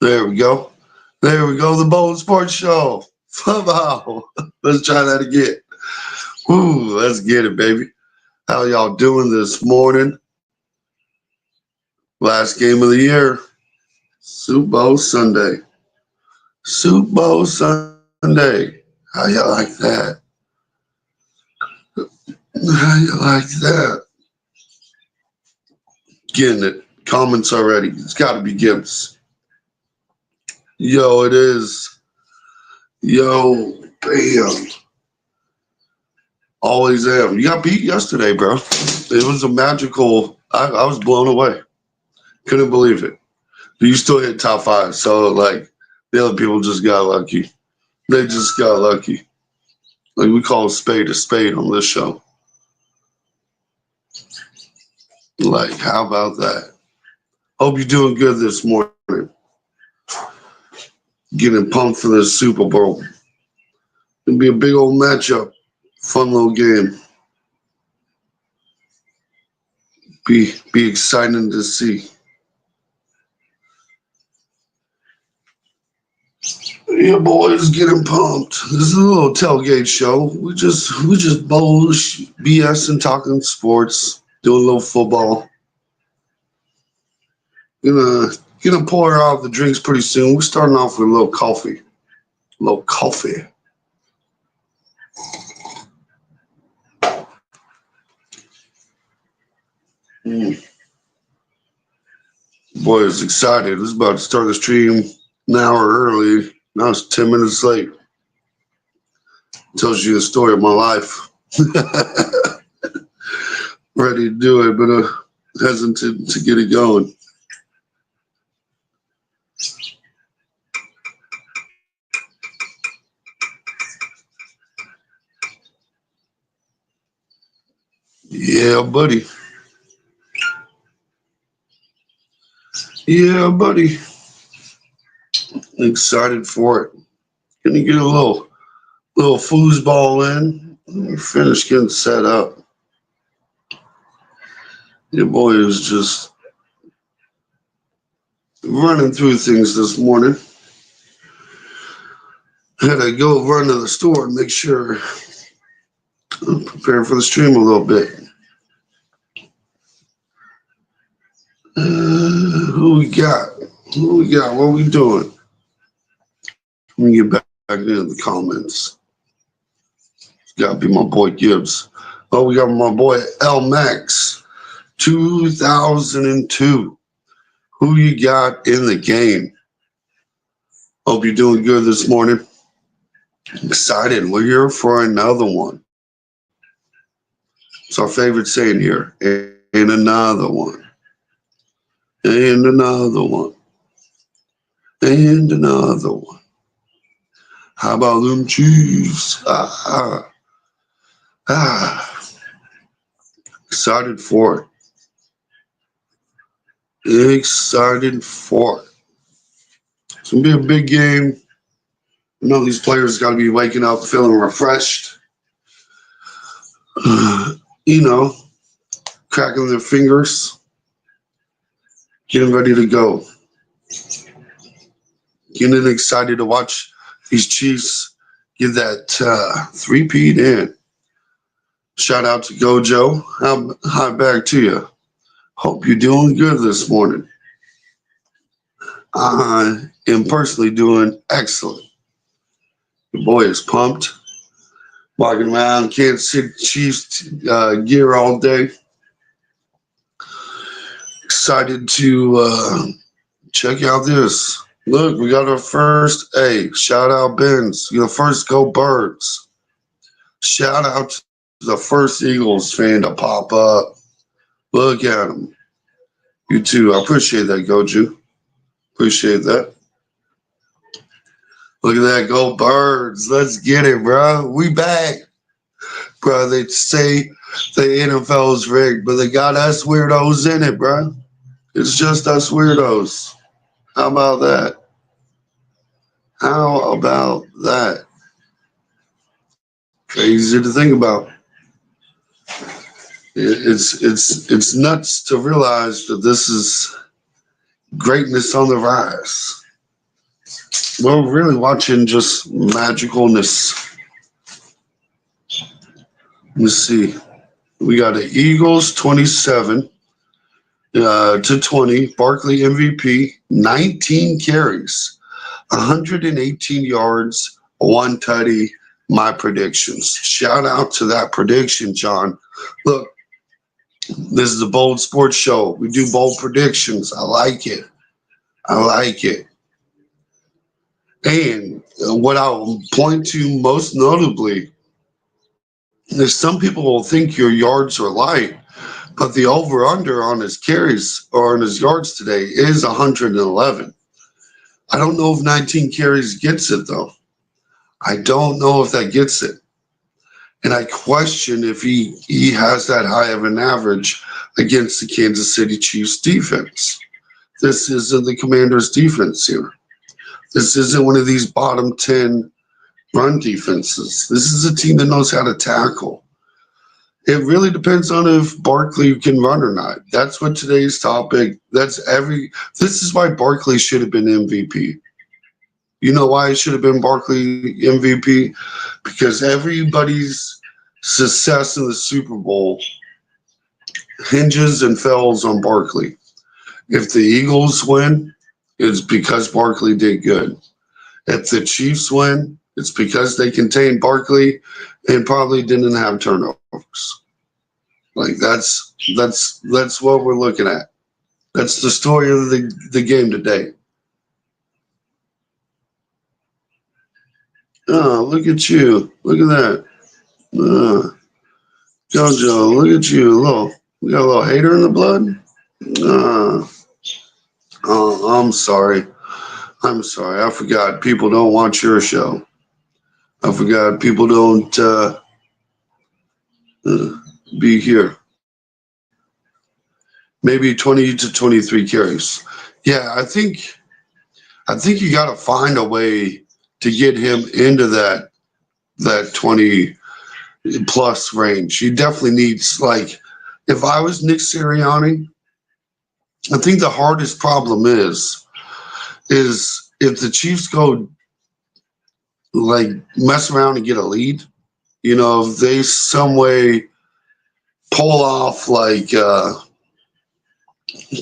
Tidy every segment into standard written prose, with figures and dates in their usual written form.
There we go. There we go. The Bold Sports Show. Football. Let's try that again. Ooh, let's get it, baby. How y'all doing this morning? Last game of the year. Super Bowl Sunday. Super Bowl Sunday. How y'all like that? How you like that? Getting it. Comments already. It's got to be Gibbs. Yo, it is. Yo, bam. Always am. You got beat yesterday, bro. It was a magical. I was blown away. Couldn't believe it. But you still hit top five. So, like, the other people just got lucky. They just got lucky. Like, we call a spade on this show. Like, how about that? Hope you're doing good this morning. Getting pumped for the Super Bowl. It'll be a big old matchup. Fun little game. Be exciting to see. Yeah, boys, getting pumped. This is a little tailgate show. We just bullish, BS and talking sports, doing a little football. Gonna pour out the drinks pretty soon. We're starting off with a little coffee. A little coffee. Boy, is excited. This is about to start the stream an hour early. Now it's 10 minutes late. Tells you the story of my life. Ready to do it, but hesitant to get it going. Yeah, buddy. Yeah, buddy. Excited for it. Gonna get a little foosball in. We're finished getting set up. Your boy is just running through things this morning. Had to go run to the store and make sure I'm prepared for the stream a little bit. Who we got? What we doing? Let me get back into the comments. It's got to be my boy Gibbs. Oh, we got my boy L Max, 2002. Who you got in the game? Hope you're doing good this morning. Excited. We're here for another one. It's our favorite saying here. And another one. And another one. And another one. How about them Chiefs? Excited for it. Excited for it. It's going to be a big game. I know these players got to be waking up feeling refreshed. Cracking their fingers. Getting ready to go. Getting excited to watch these Chiefs get that three-peat in. Shout out to Gojo. Hi back to you. Hope you're doing good this morning. I am personally doing excellent. The boy is pumped. Walking around Kansas City Chiefs gear all day. Excited to check out this. Look, we got our first. Hey, shout out Benz. You're the first Go Birds. Shout out to the first Eagles fan to pop up. Look at him. You too. I appreciate that, Goju. Appreciate that. Look at that. Go Birds. Let's get it, bro. We back. Bro, they say the NFL's rigged, but they got us weirdos in it, bro. It's just us weirdos. How about that? How about that? Crazy to think about. It's nuts to realize that this is greatness on the rise. We're really watching just magicalness. Let's see. We got the Eagles 27 to 20. Barkley MVP, 19 carries, 118 yards, one tutty. My predictions. Shout out to that prediction, John. Look, this is a bold sports show. We do bold predictions. I like it. I like it. And what I'll point to most notably is some people will think your yards are light, but the over under on his carries or on his yards today is 111. I don't know if 19 carries gets it though. I don't know if that gets it. And I question if he has that high of an average against the Kansas City Chiefs defense. This isn't the Commanders defense here. This isn't one of these bottom 10 run defenses. This is a team that knows how to tackle. It really depends on if Barkley can run or not. That's what today's topic. This is why Barkley should have been MVP. You know why it should have been Barkley MVP? Because everybody's success in the Super Bowl hinges and falls on Barkley. If the Eagles win, it's because Barkley did good. If the Chiefs win, it's because they contained Barkley and probably didn't have turnovers. Like that's what we're looking at. That's the story of the game today. Oh, look at you. Look at that. Jojo, look at you. We got a little hater in the blood. Uh, oh, I'm sorry. I'm sorry. I forgot people don't watch your show. I forgot people don't be here. Maybe 20 to 23 carries. Yeah, I think you got to find a way to get him into that 20 plus range. He definitely needs, like, if I was Nick Sirianni, I think the hardest problem is if the Chiefs go like mess around and get a lead, if they some way pull off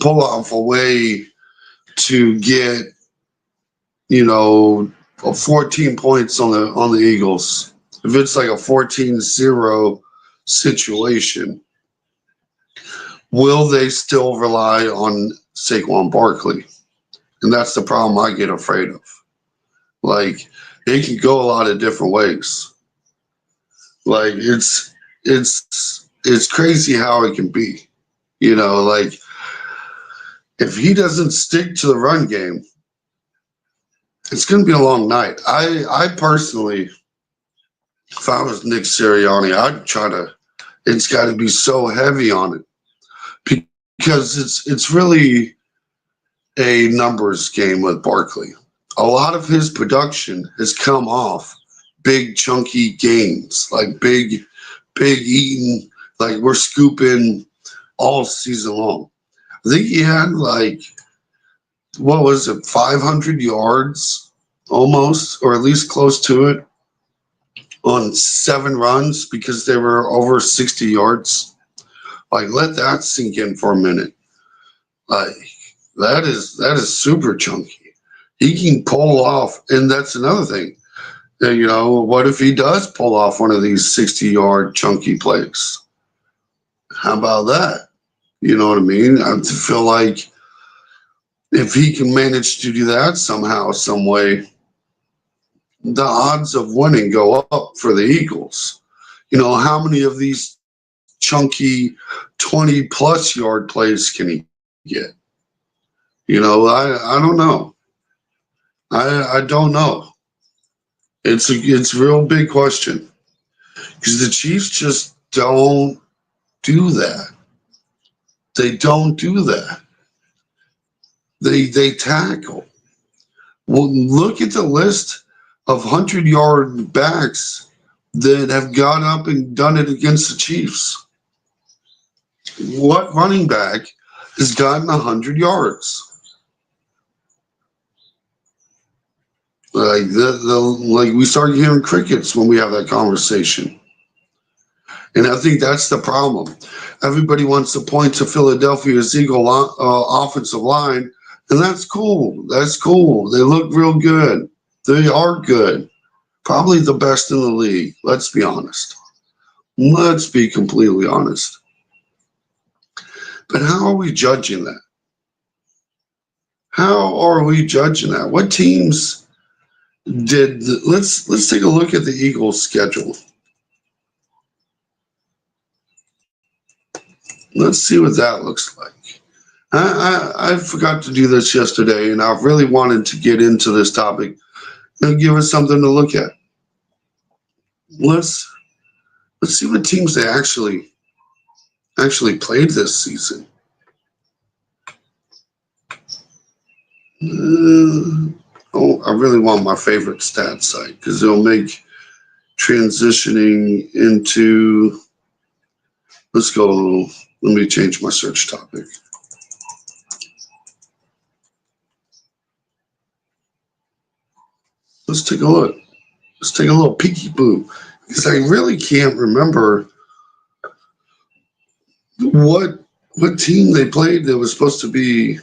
pull off a way to get, 14 points on the Eagles. If it's like a 14-0 situation, will they still rely on Saquon Barkley? And that's the problem I get afraid of. Like, it can go a lot of different ways. Like, it's crazy how it can be. Like, if he doesn't stick to the run game, it's going to be a long night. I personally, if I was Nick Sirianni, I'd try to. It's got to be so heavy on it because it's really a numbers game with Barkley. A lot of his production has come off big chunky gains, like big eating, like we're scooping all season long. I think he had what was it, 500 yards almost, or at least close to it, on 7 runs because they were over 60 yards. Like, let that sink in for a minute. Like, that is super chunky. He can pull off, and that's another thing. What if he does pull off one of these 60-yard chunky plays? How about that? You know what I mean? I feel like if he can manage to do that somehow, some way, the odds of winning go up for the Eagles. How many of these chunky 20-plus yard plays can he get? I don't know. I don't know. It's a real big question because the Chiefs just don't do that. They don't do that. They tackle. Well, look at the list of 100-yard backs that have gone up and done it against the Chiefs. What running back has gotten 100 yards? Like we start hearing crickets when we have that conversation. And I think that's the problem. Everybody wants to point to Philadelphia's offensive line, and that's cool. That's cool. They look real good. They are good. Probably the best in the league. Let's be honest. Let's be completely honest. But how are we judging that? How are we judging that? What teams did? Let's take a look at the Eagles' schedule. Let's see what that looks like. I forgot to do this yesterday, and I really wanted to get into this topic and give us something to look at. Let's see what teams they actually played this season. I really want my favorite stat site because it'll make transitioning into. Let's go. Let me change my search topic. Let's take a look. Let's take a little peeky boo because I really can't remember what team they played that was supposed to be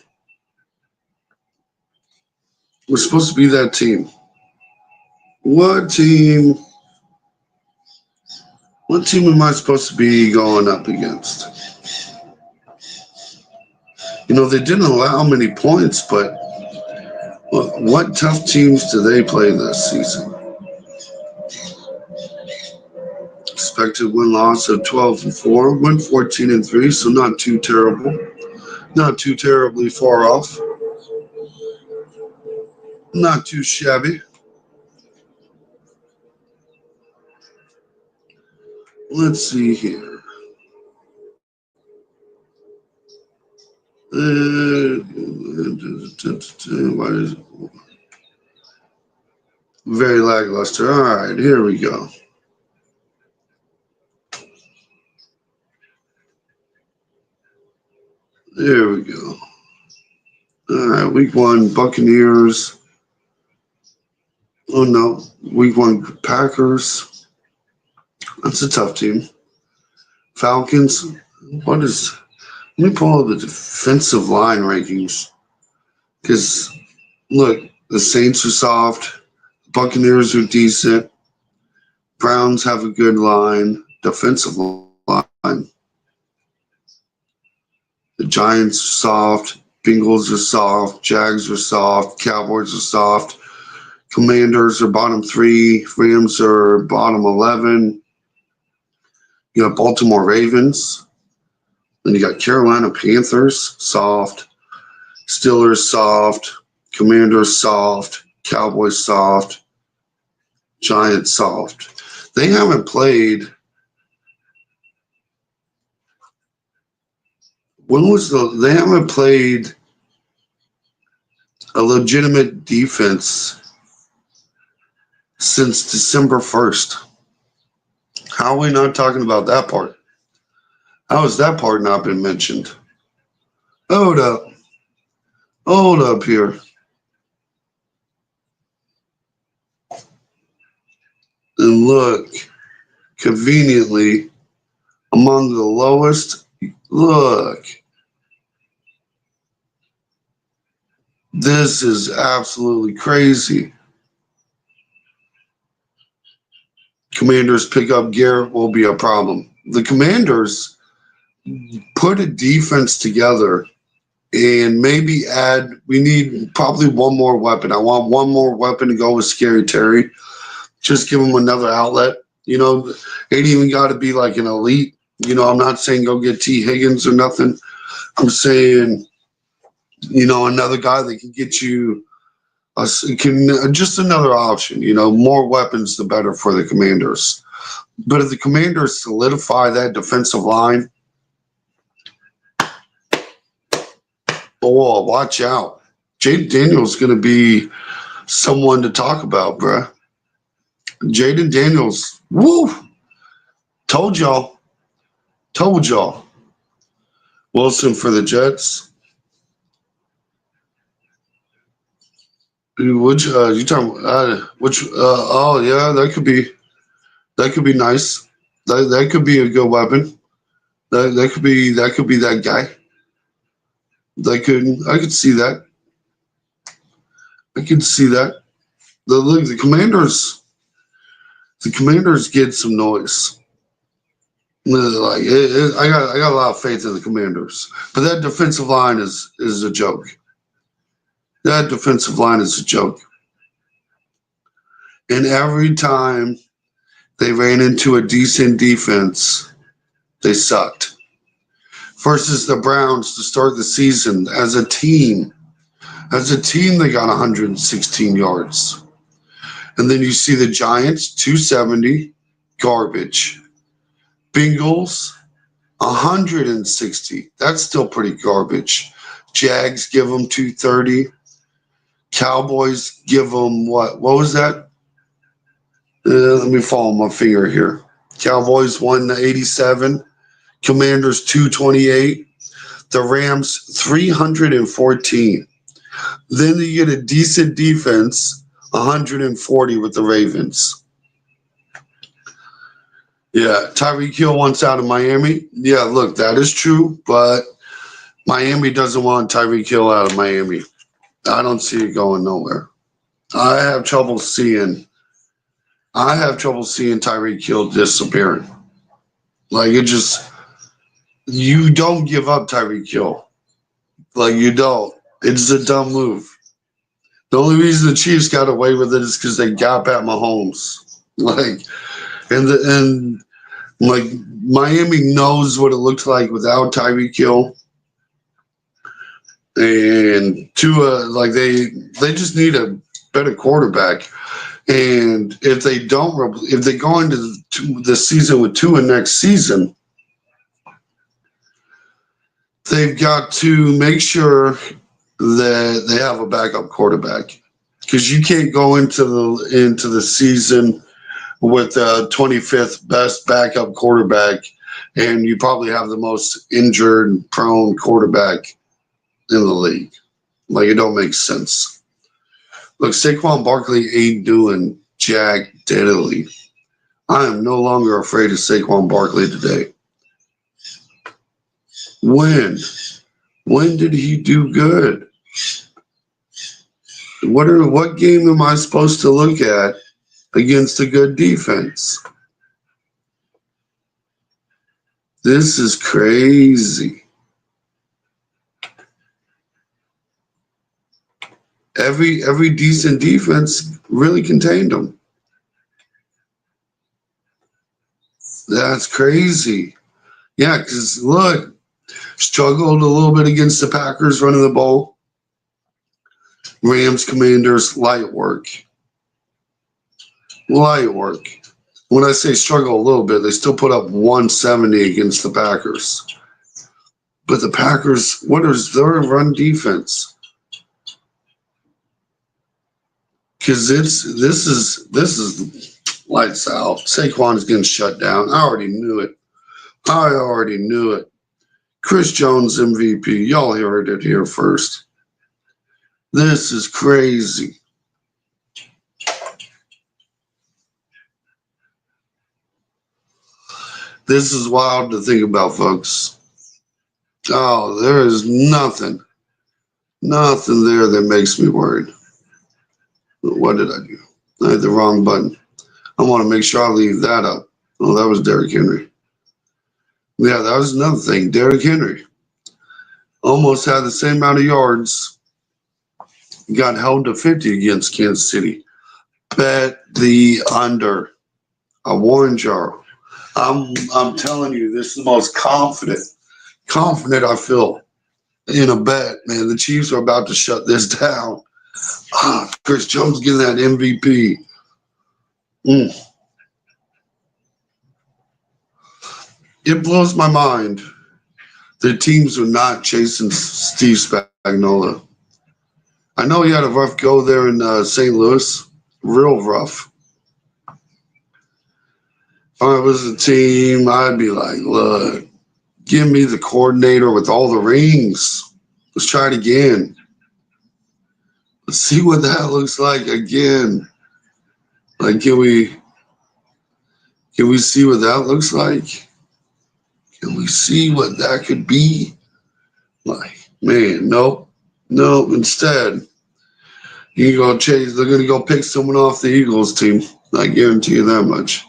that team. What team am I supposed to be going up against? You know, they didn't allow many points, but what tough teams do they play this season? Expected win-loss of 12-4, went 14-3, so not too terrible. Not too terribly far off. Not too shabby. Let's see here. Why is it very lackluster? All right, here we go. There we go. All right, week 1, Buccaneers. Oh no, week 1, Packers. That's a tough team. Falcons. What is? Let me pull up the defensive line rankings. Because look, the Saints are soft. The Buccaneers are decent. Browns have a good line, defensive line. The Giants are soft. Bengals are soft. Jags are soft. Cowboys are soft. Commanders are bottom 3. Rams are bottom 11. You got Baltimore Ravens. Then you got Carolina Panthers, soft. Steelers, soft. Commanders, soft. Cowboys, soft. Giants, soft. They haven't played. They haven't played a legitimate defense since December 1st. How are we not talking about that part? How has that part not been mentioned? Hold up. Hold up here. And look, conveniently, among the lowest. Look. This is absolutely crazy. Commanders pick up Garrett will be a problem. The Commanders put a defense together and maybe we need probably one more weapon. I want one more weapon to go with Scary Terry. Just give him another outlet. You know, ain't even got to be like an elite. You know, I'm not saying go get T. Higgins or nothing. I'm saying, you know, another guy that can get you just another option. You know, more weapons, the better for the Commanders. But if the Commanders solidify that defensive line, oh, watch out. Jaden Daniels going to be someone to talk about, bruh. Jaden Daniels, woo! Told y'all. Wilson for the Jets. Which you talking? Which? Oh yeah, that could be nice. That could be a good weapon. That could be that guy. I could see that. I could see that. Look, the commanders get some noise. Like I got a lot of faith in the Commanders, but that defensive line is a joke. That defensive line is a joke. And every time they ran into a decent defense, they sucked. Versus the Browns to start the season as a team. As a team, they got 116 yards. And then you see the Giants, 270, garbage. Bengals, 160. That's still pretty garbage. Jags give them 230. Cowboys give them what? What was that? Let me follow my finger here. Cowboys 187. Commanders 228. The Rams 314. Then you get a decent defense, 140 with the Ravens. Yeah, Tyreek Hill wants out of Miami. Yeah, look, that is true, but Miami doesn't want Tyreek Hill out of Miami. I don't see it going nowhere. I have trouble seeing Tyreek Hill disappearing. Like you don't give up Tyreek Hill. Like you don't. It's a dumb move. The only reason the Chiefs got away with it is because they got at Mahomes. And Miami knows what it looked like without Tyreek Hill. And Tua, they just need a better quarterback. And if they go into the season with Tua next season, they've got to make sure that they have a backup quarterback, because you can't go into the season with the 25th best backup quarterback, and you probably have the most injured prone quarterback in the league. Like, it don't make sense. Look, Saquon Barkley ain't doing jack diddly. I am no longer afraid of Saquon Barkley today. When did he do good? What game am I supposed to look at against a good defense? This is crazy. Every decent defense really contained them. That's crazy. Yeah, because look, struggled a little bit against the Packers running the ball. Rams, Commanders, light work. Light work. When I say struggle a little bit, they still put up 170 against the Packers. But the Packers, what is their run defense? Because this is lights out. Saquon is getting shut down. I already knew it. Chris Jones MVP. Y'all heard it here first. This is crazy. This is wild to think about, folks. Oh, there is nothing there that makes me worried. What did I do? I hit the wrong button. I want to make sure I leave that up. Oh, that was Derrick Henry. Yeah, that was another thing. Derrick Henry almost had the same amount of yards. Got held to 50 against Kansas City. Bet the under. I warned y'all. I'm telling you, this is the most confident I feel in a bet, man. The Chiefs are about to shut this down. Chris Jones getting that MVP. It blows my mind that teams are not chasing Steve Spagnuolo. I know he had a rough go there in St. Louis. Real rough. If I was a team, I'd be like, look, give me the coordinator with all the rings. Let's try it again. Let's see what that looks like again. Like, can we see what that looks like? Can we see what that could be? Like, man, nope. No, instead, you go chase. They're gonna go pick someone off the Eagles team. I guarantee you that much.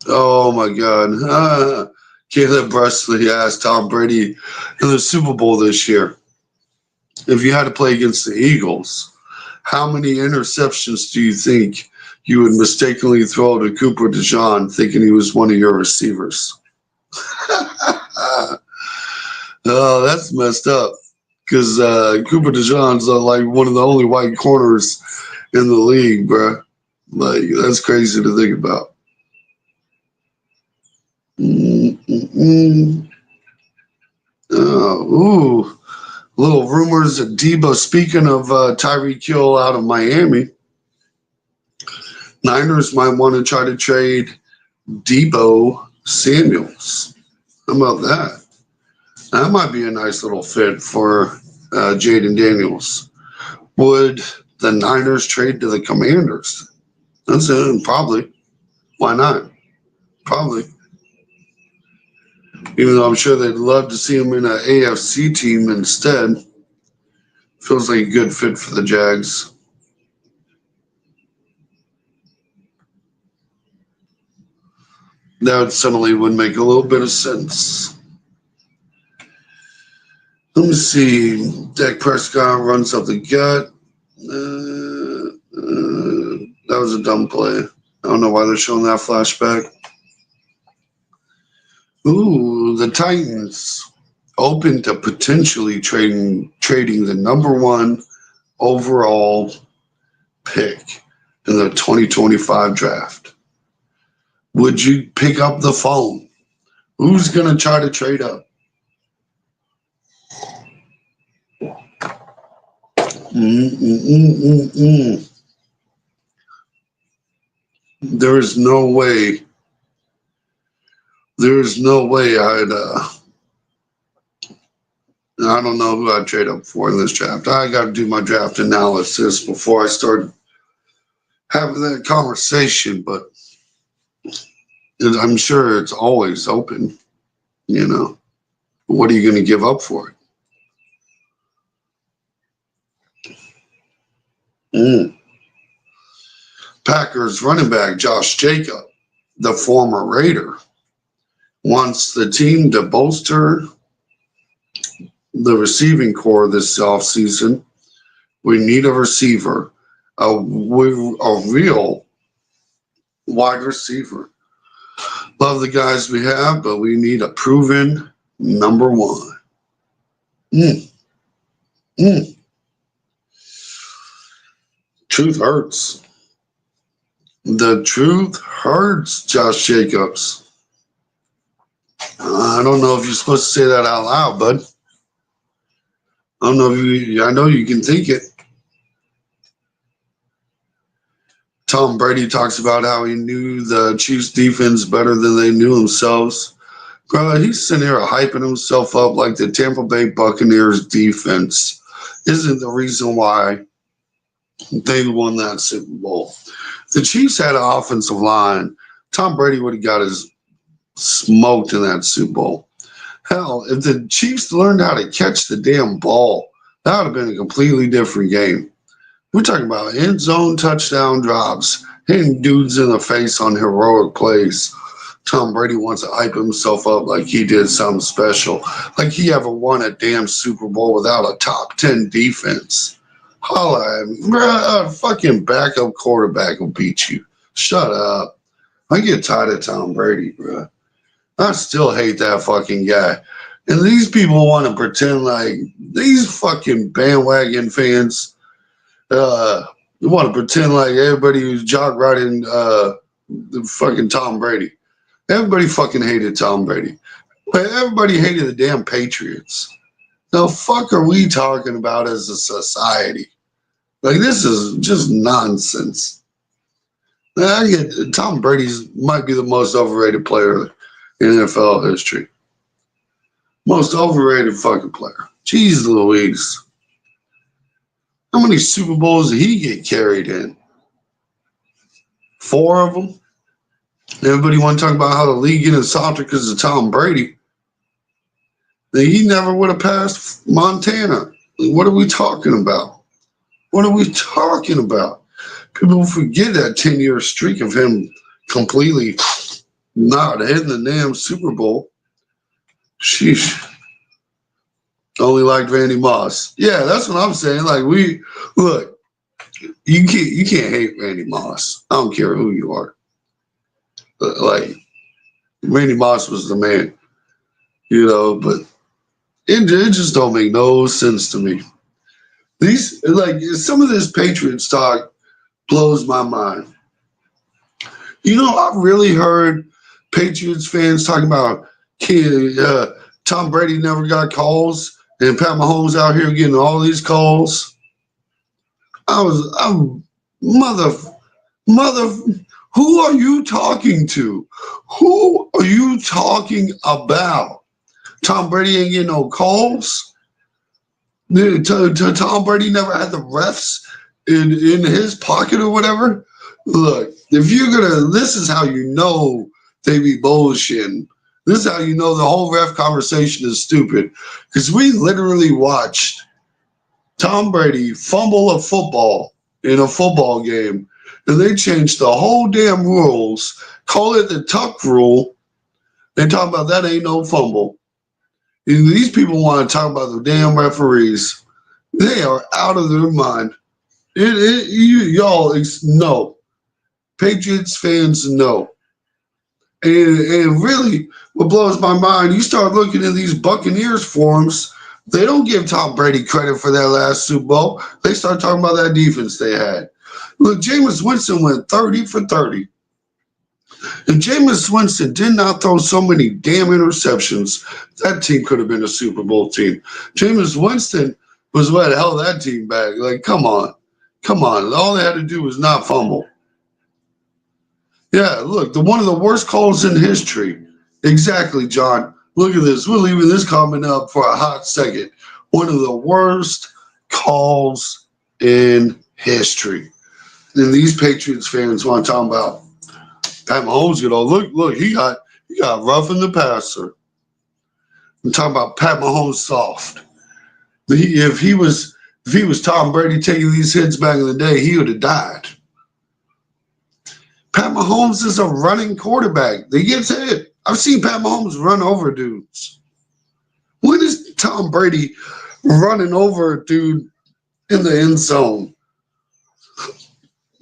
Oh my God. Caleb Presley asked Tom Brady in the Super Bowl this year, if you had to play against the Eagles, how many interceptions do you think you would mistakenly throw to Cooper DeJean thinking he was one of your receivers? Oh, that's messed up. Because Cooper DeJean's like one of the only white corners in the league, bro. Like, that's crazy to think about. Mm-mm-mm. Ooh, little rumors of Debo. Speaking of Tyreek Hill out of Miami, Niners might want to try to trade Debo Samuels. How about that? That might be a nice little fit for Jaden Daniels. Would the Niners trade to the Commanders? That's it. Probably. Why not? Probably. Even though I'm sure they'd love to see him in an AFC team instead. Feels like a good fit for the Jags. That suddenly would make a little bit of sense. Let me see. Dak Prescott runs up the gut. That was a dumb play. I don't know why they're showing that flashback. Ooh, the Titans open to potentially trading the number one overall pick in the 2025 draft. Would you pick up the phone? Who's going to try to trade up? There is no way. There is no way I don't know who I'd trade up for in this draft. I got to do my draft analysis before I start having that conversation, but I'm sure it's always open, you know. What are you going to give up for it? Packers running back Josh Jacob, the former Raider, wants the team to bolster the receiving core this offseason. We need a receiver, a real wide receiver. Love the guys we have, but we need a proven number one. Truth hurts. The truth hurts, Josh Jacobs. I don't know if you're supposed to say that out loud, bud. I don't know if you, I know you can think it. Tom Brady talks about how he knew the Chiefs defense better than they knew themselves. Bro, he's sitting here hyping himself up like the Tampa Bay Buccaneers defense isn't the reason why they won that Super Bowl. The Chiefs had an offensive line. Tom Brady would have got his smoked in that Super Bowl. Hell, if the Chiefs learned how to catch the damn ball, that would have been a completely different game. We're talking about end zone touchdown drops, hitting dudes in the face on heroic plays. Tom Brady wants to hype himself up like he did something special, like he ever won a damn Super Bowl without a top 10 defense. Holla at me. Bruh, a fucking backup quarterback will beat you. Shut up. I get tired of Tom Brady, bro. I still hate that fucking guy. And these people want to pretend like these fucking bandwagon fans want to pretend like everybody who's jock riding the fucking Tom Brady. Everybody fucking hated Tom Brady. But everybody hated the damn Patriots. The fuck are we talking about as a society? Like, this is just nonsense. Tom Brady's might be the most overrated player in NFL history. Most overrated fucking player. Jeez Louise. How many Super Bowls did he get carried in? 4 of them? Everybody want to talk about how the league getting softer because of Tom Brady. He never would have passed Montana. What are we talking about? What are we talking about? People forget that 10-year streak of him completely not hitting the damn Super Bowl. Sheesh. Only liked Randy Moss. Yeah, that's what I'm saying. Like, look, you can't hate Randy Moss. I don't care who you are. But, like, Randy Moss was the man, but it just don't make no sense to me. Some of this Patriots talk blows my mind. I've really heard Patriots fans talking about Tom Brady never got calls and Pat Mahomes out here getting all these calls. Who are you talking to? Who are you talking about? Tom Brady ain't getting no calls. Tom Brady never had the refs in his pocket or whatever. Look, this is how you know they be bullshitting. This is how you know the whole ref conversation is stupid. Because we literally watched Tom Brady fumble a football in a football game, and they changed the whole damn rules, call it the tuck rule, and talk about that ain't no fumble. And these people want to talk about the damn referees. They are out of their mind. Y'all know. Patriots fans know. And really, what blows my mind, you start looking at these Buccaneers forums, they don't give Tom Brady credit for that last Super Bowl. They start talking about that defense they had. Look, Jameis Winston went 30 for 30. If Jameis Winston did not throw so many damn interceptions, that team could have been a Super Bowl team. Jameis Winston was what held that team back. Like, come on. All they had to do was not fumble. Yeah, look, one of the worst calls in history. Exactly, John. Look at this. We're leaving this comment up for a hot second. One of the worst calls in history. And these Patriots fans want to talk about Pat Mahomes. Look, he got roughing the passer. I'm talking about Pat Mahomes soft. If he was Tom Brady taking these hits back in the day, he would have died. Pat Mahomes is a running quarterback. He gets hit. I've seen Pat Mahomes run over dudes. When is Tom Brady running over a dude in the end zone?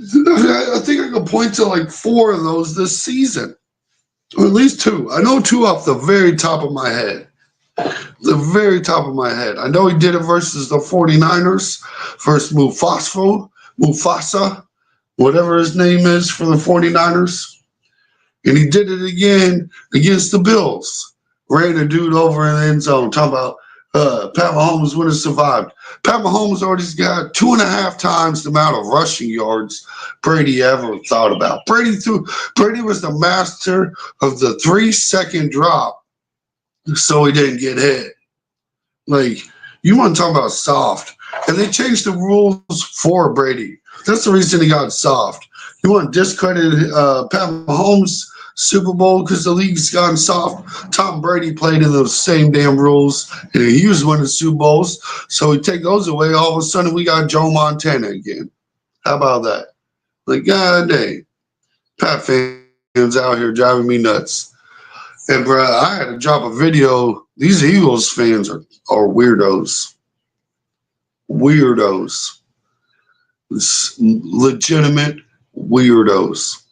I think I could point to like 4 of those this season, or at least 2. I know 2 off the very top of my head. The very top of my head. I know he did it versus the 49ers, versus Mufasa, whatever his name is for the 49ers. And he did it again against the Bills. Ran a dude over in the end zone. Talking about Pat Mahomes would have survived. Pat Mahomes already got 2.5 times the amount of rushing yards Brady ever thought about. Brady was the master of the 3-second drop, so he didn't get hit. Like, you want to talk about soft. And they changed the rules for Brady. That's the reason he got soft. You want to discredit Pat Mahomes' Super Bowl because the league's gotten soft. Tom Brady played in those same damn rules, and he was winning Super Bowls. So we take those away. All of a sudden, we got Joe Montana again. How about that? Like, God dang. Pat fans out here driving me nuts. And, bro, I had to drop a video. These Eagles fans are weirdos. Weirdos. Legitimate weirdos.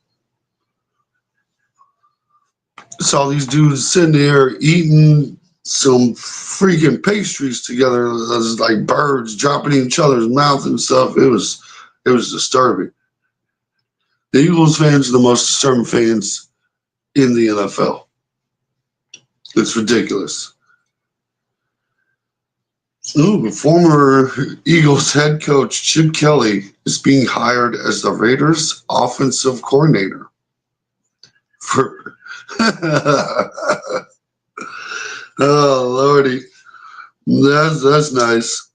Saw these dudes sitting there eating some freaking pastries together. It was like birds dropping in each other's mouth and stuff. It was disturbing. The Eagles fans are the most disturbing fans in the NFL. It's ridiculous. Ooh, former Eagles head coach Chip Kelly is being hired as the Raiders' offensive coordinator. Oh, Lordy. That's nice.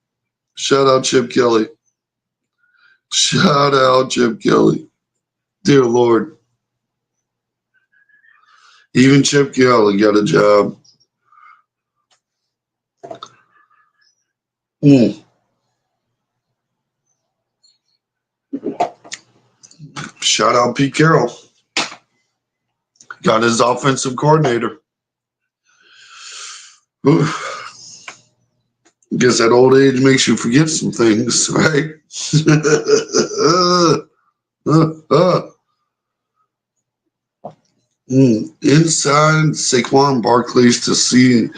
Shout out Chip Kelly. Shout out Chip Kelly. Dear Lord. Even Chip Kelly got a job. Mm. Shout out Pete Carroll. Got his offensive coordinator. Oof. Guess that old age makes you forget some things, right? Inside Saquon Barkley's decision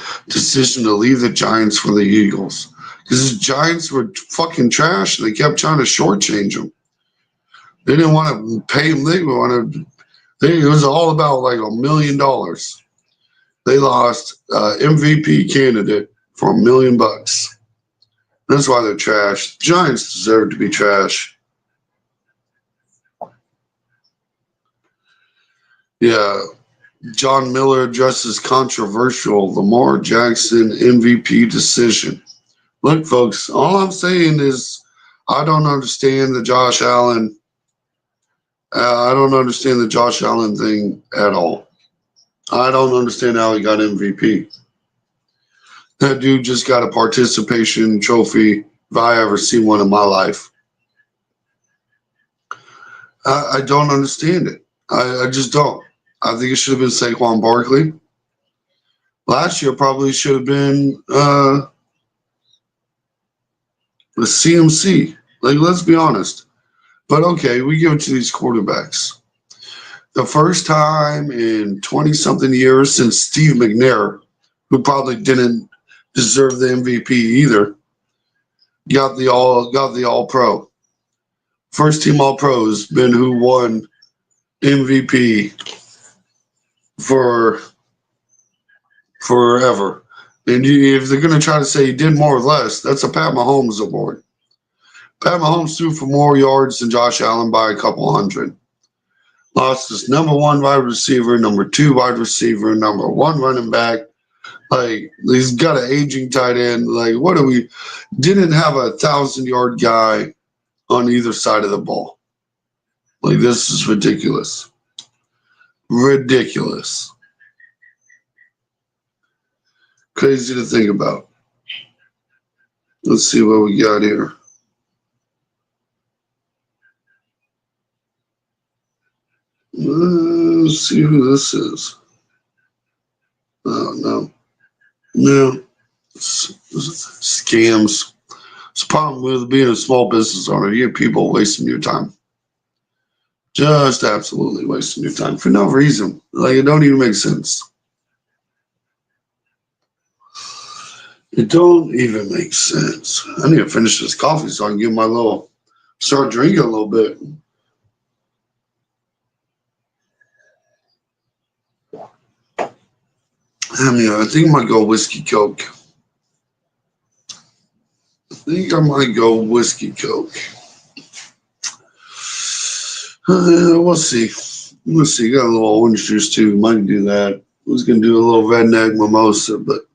to leave the Giants for the Eagles. Because the Giants were fucking trash and they kept trying to shortchange him. They didn't want to pay him. It was all about like $1 million. They lost MVP candidate for $1 million. That's why they're trash. The Giants deserve to be trash. Yeah. John Miller addresses controversial Lamar Jackson MVP decision. Look, folks, all I'm saying is I don't understand the Josh Allen. I don't understand the Josh Allen thing at all. I don't understand how he got MVP. That dude just got a participation trophy if I ever seen one in my life. I don't understand it. I just don't. I think it should have been Saquon Barkley. Last year probably should have been the CMC. Like, let's be honest. But okay, we give it to these quarterbacks. The first time in 20-something years since Steve McNair, who probably didn't deserve the MVP either, got the all pro. First team all pro has been who won MVP for forever. And if they're going to try to say he did more or less, that's a Pat Mahomes award. Pat Mahomes threw for more yards than Josh Allen by a couple hundred. Lost his number one wide receiver, number two wide receiver, number one running back. Like, he's got an aging tight end. Like, what do we? Didn't have a 1,000-yard guy on either side of the ball. Like, this is ridiculous. Ridiculous. Crazy to think about. Let's see what we got here. Let's see who this is. Oh, no. No. Scams. It's a problem with being a small business owner. You get people wasting your time. Just absolutely wasting your time for no reason. Like, it don't even make sense. It don't even make sense. I need to finish this coffee so I can get my start drinking a little bit. I think I might go whiskey coke. We'll see. We'll see. Got a little orange juice too. Might do that. I was gonna do a little redneck mimosa, but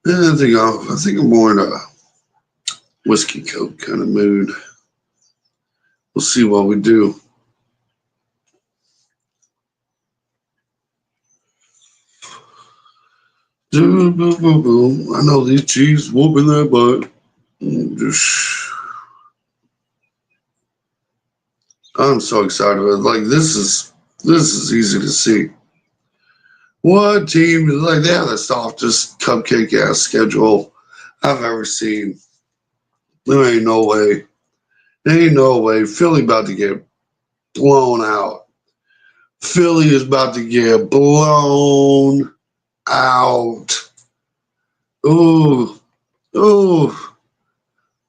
I think I'm more in a whiskey coke kind of mood. We'll see what we do. I know these Chiefs whooping their butt. I'm so excited. Like, this is easy to see. What team like they have the softest cupcake ass schedule I've ever seen. There ain't no way. There ain't no way. Philly about to get blown out. Philly is about to get blown out. Ooh, ooh,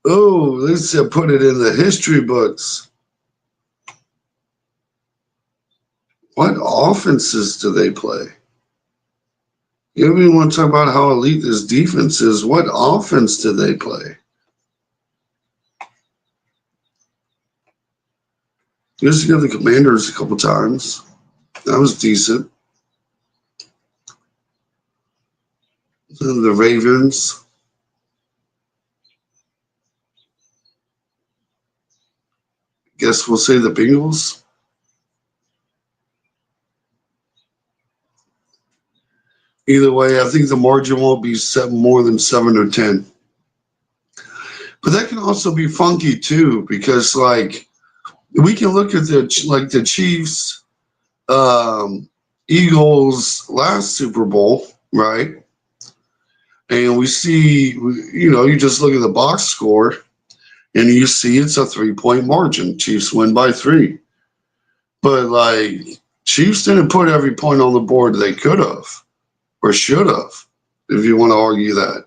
ooh. They said put it in the history books. What offenses do they play? You even want to talk about how elite this defense is. What offense do they play? Just got the Commanders a couple times. That was decent. The Ravens. Guess we'll say the Bengals. Either way, I think the margin won't be more than 7 or 10. But that can also be funky too, because like we can look at the Chiefs, Eagles last Super Bowl, right? And we see, you just look at the box score, and you see it's a 3-point margin. Chiefs win by 3, but like Chiefs didn't put every point on the board they could have or should have, if you want to argue that.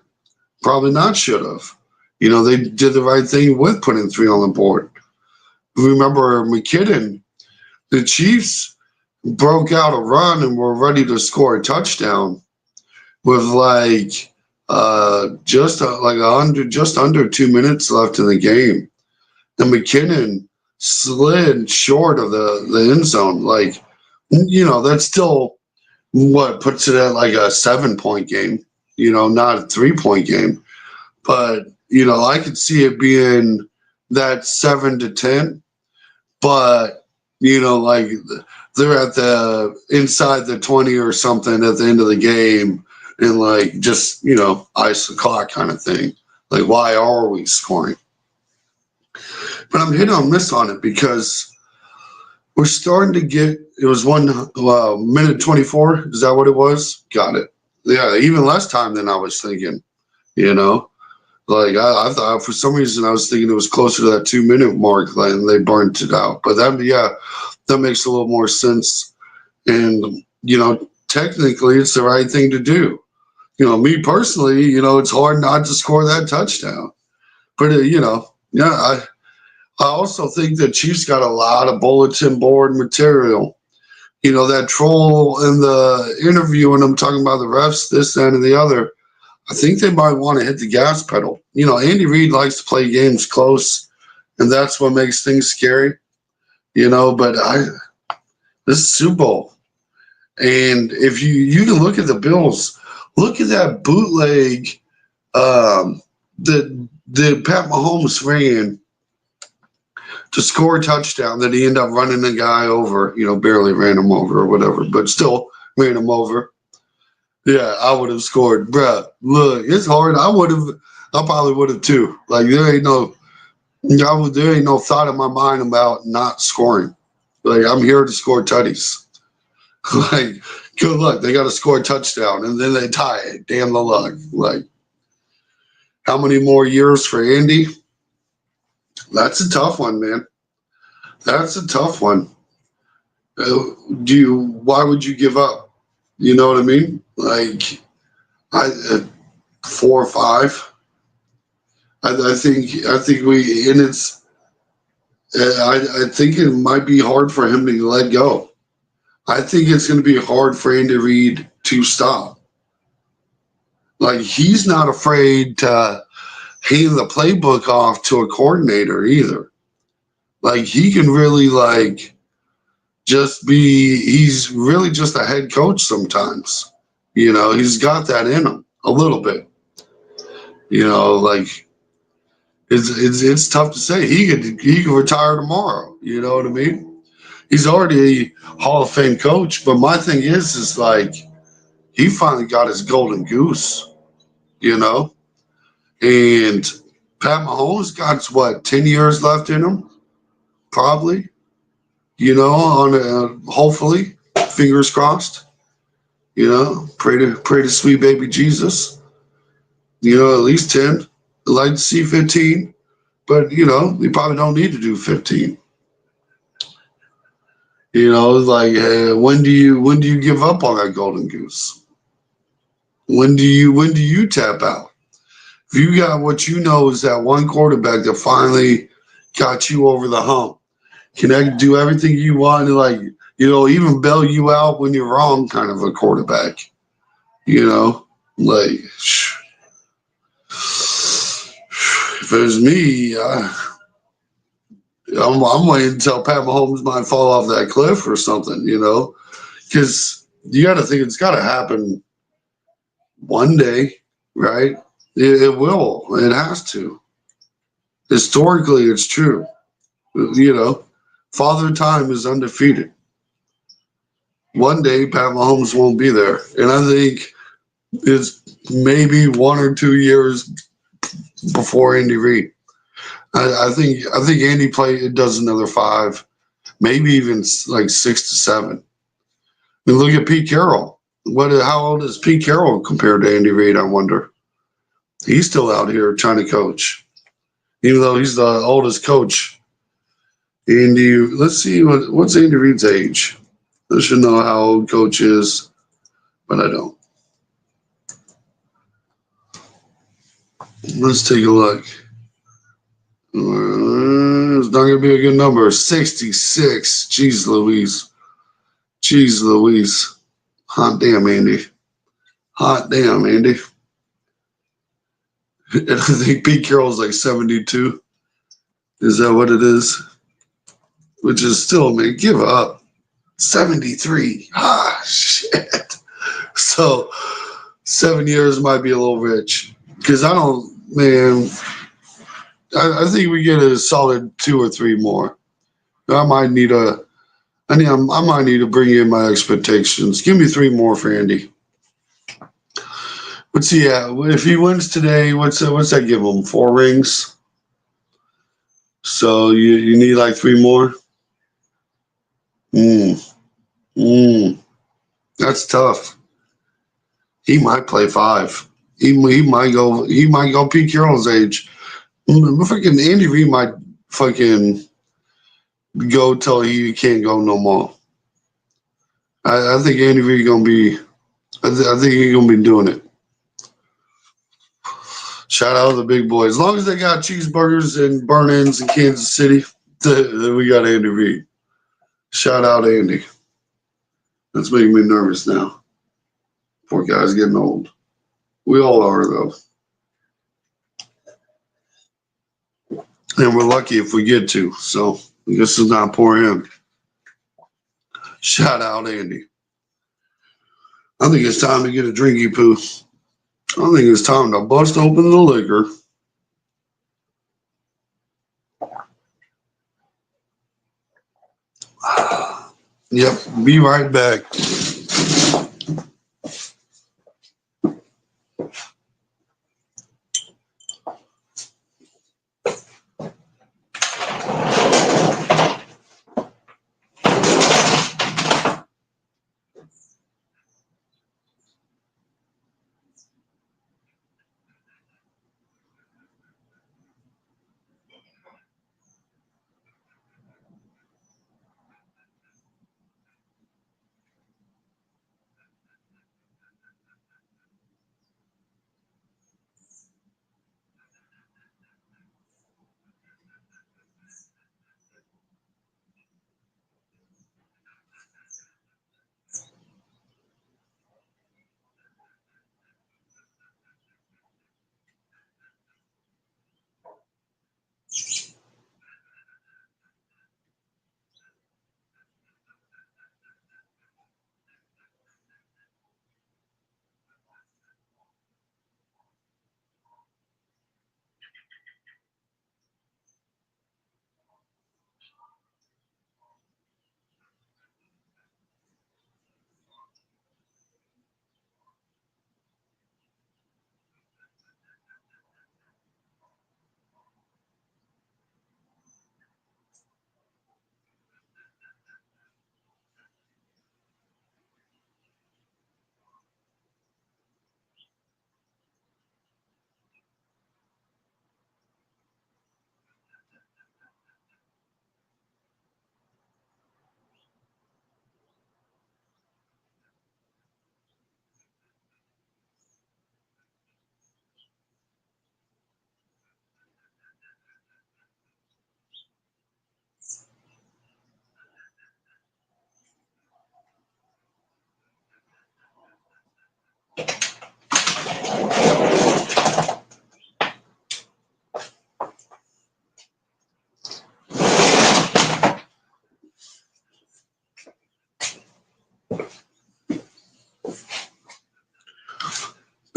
Probably not should have. They did the right thing with putting 3 on the board. Remember McKinnon, the Chiefs broke out a run and were ready to score a touchdown with just under 2 minutes left in the game. And McKinnon slid short of the end zone. That's still what puts it at like a 7-point game, not a 3-point game. But, I could see it being that 7 to 10. But, they're at the inside the 20 or something at the end of the game, and just, ice the clock kind of thing. Like, why are we scoring? But I'm hit or miss on it because we're starting to get, it was 1 minute 24. Is that what it was? Got it. Yeah, even less time than I was thinking, I thought for some reason I was thinking it was closer to that 2-minute mark and they burnt it out. But that makes a little more sense. And, technically it's the right thing to do. Me personally, it's hard not to score that touchdown. But, I also think that Chiefs got a lot of bulletin board material. That troll in the interview when I'm talking about the refs, this, that, and the other, I think they might want to hit the gas pedal. Andy Reid likes to play games close, and that's what makes things scary. But this is Super Bowl. And if you can look at the Bills, look at that bootleg that Pat Mahomes ran to score a touchdown that he ended up running the guy over, barely ran him over or whatever, but still ran him over. Yeah, I would have scored. Bruh, look, it's hard. I probably would have too. There ain't no thought in my mind about not scoring. I'm here to score tutties. Good luck. They got to score a touchdown, and then they tie it. Damn the luck. How many more years for Andy? That's a tough one, man. That's a tough one. Why would you give up? You know what I mean? 4 or 5. I think we, and I think it might be hard for him to let go. I think it's going to be hard for Andy Reid to stop. He's not afraid to hand the playbook off to a coordinator either. He can really he's really just a head coach sometimes. He's got that in him a little bit. It's tough to say. He could retire tomorrow. You know what I mean? He's already a Hall of Fame coach, but my thing is he finally got his golden goose. And Pat Mahomes got 10 years left in him, probably. Hopefully, fingers crossed. Pray to sweet baby Jesus. At least 10. I'd like to see 15, but we probably don't need to do 15. When do you give up on that golden goose? When do you tap out? If you got what is that one quarterback that finally got you over the hump, can I do everything you want and even bail you out when you're wrong, kind of a quarterback. If it was me, I'm waiting until Pat Mahomes might fall off that cliff or something, because you got to think it's got to happen One day, right? It will. It has to. Historically, it's true. You know, Father Time is undefeated. One day, Pat Mahomes won't be there. And I think it's maybe 1 or 2 years before Andy Reid. I think Andy does another 5, maybe even like 6 to 7. I mean, look at Pete Carroll. How old is Pete Carroll compared to Andy Reid? I wonder. He's still out here trying to coach, even though he's the oldest coach. Let's see what's Andy Reid's age. I should know how old coach is, but I don't. Let's take a look. It's not going to be a good number. 66. Jeez Louise. Jeez Louise. Hot damn, Andy. Hot damn, Andy. And I think Pete Carroll's like 72. Is that what it is? Which is still, man, give up. 73. Ah, shit. So 7 years might be a little rich. Because I don't, man, I think we get a solid 2 or 3 more. I might need to bring in my expectations. Give me 3 more for Andy. Let's see. Yeah, if he wins today, what's that give him? 4 rings. So you need like 3 more. That's tough. He might play 5. He might go. He might go Pete Carroll's age. Freaking Andy Reid might fucking go till he can't go no more. I think Andy Reid gonna be. I think he's gonna be doing it. Shout out to the big boys. As long as they got cheeseburgers and burn-ins in Kansas City, then we got Andy Reid. Shout out Andy. That's making me nervous now. Poor guy's getting old. We all are though. And we're lucky if we get to. So this is not poor him. Shout out Andy. I think it's time to get a drinky poo. I think it's time to bust open the liquor. Yep, be right back.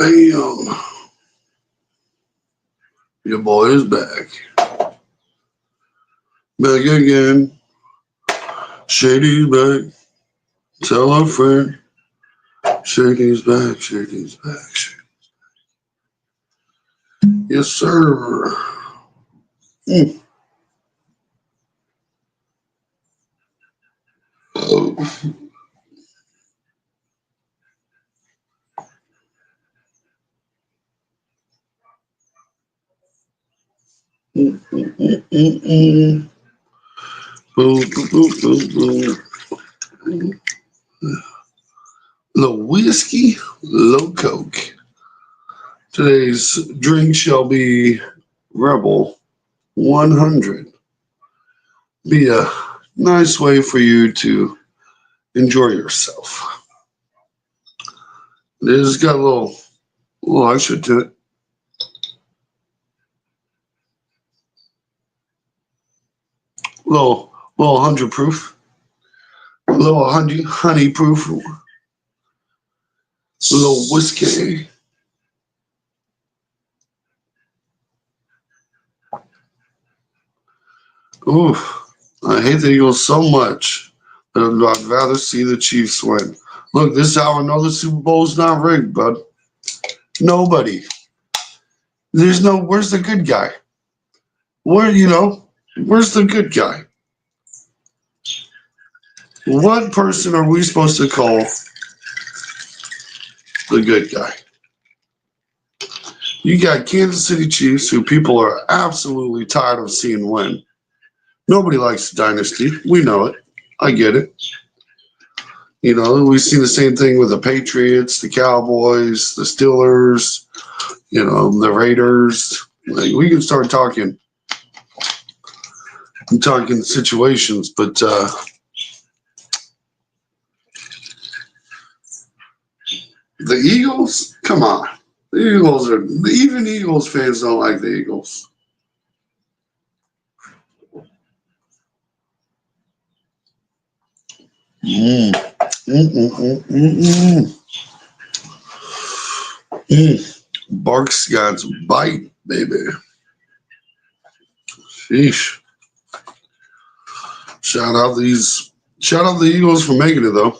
Bam. Your boy is back. Back again. Shady's back. Tell a friend. Shady's back. Shady's back. Yes, sir. Oh. Boom, boom, boom, boom, boom. Low whiskey, low coke. Today's drink shall be Rebel 100. Be a nice way for you to enjoy yourself. It has got a little extra to it. Little 100 proof. A little honey proof. A little whiskey. Ooh, I hate the Eagles so much that I'd rather see the Chiefs win. Look, this is how I know the Super Bowl's not rigged, bud. Nobody. Where's the good guy? Where's the good guy? What person are we supposed to call the good guy? You got Kansas City Chiefs, who people are absolutely tired of seeing win. Nobody likes the dynasty. We know it. I get it. We've seen the same thing with the Patriots, the Cowboys, the Steelers, the Raiders. Like, we can start talking situations, but the Eagles, come on. Even Eagles fans don't like the Eagles. Bark's got some bite, baby. Sheesh. Shout out the Eagles for making it, though.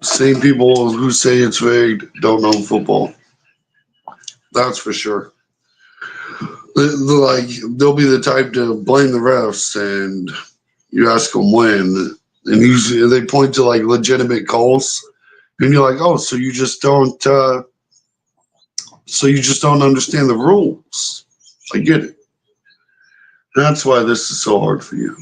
Same people who say it's rigged don't know football. That's for sure. They'll be the type to blame the refs, and you ask them when, and usually they point to legitimate calls, and you're like, oh, so you just don't understand the rules. I get it. That's why this is so hard for you.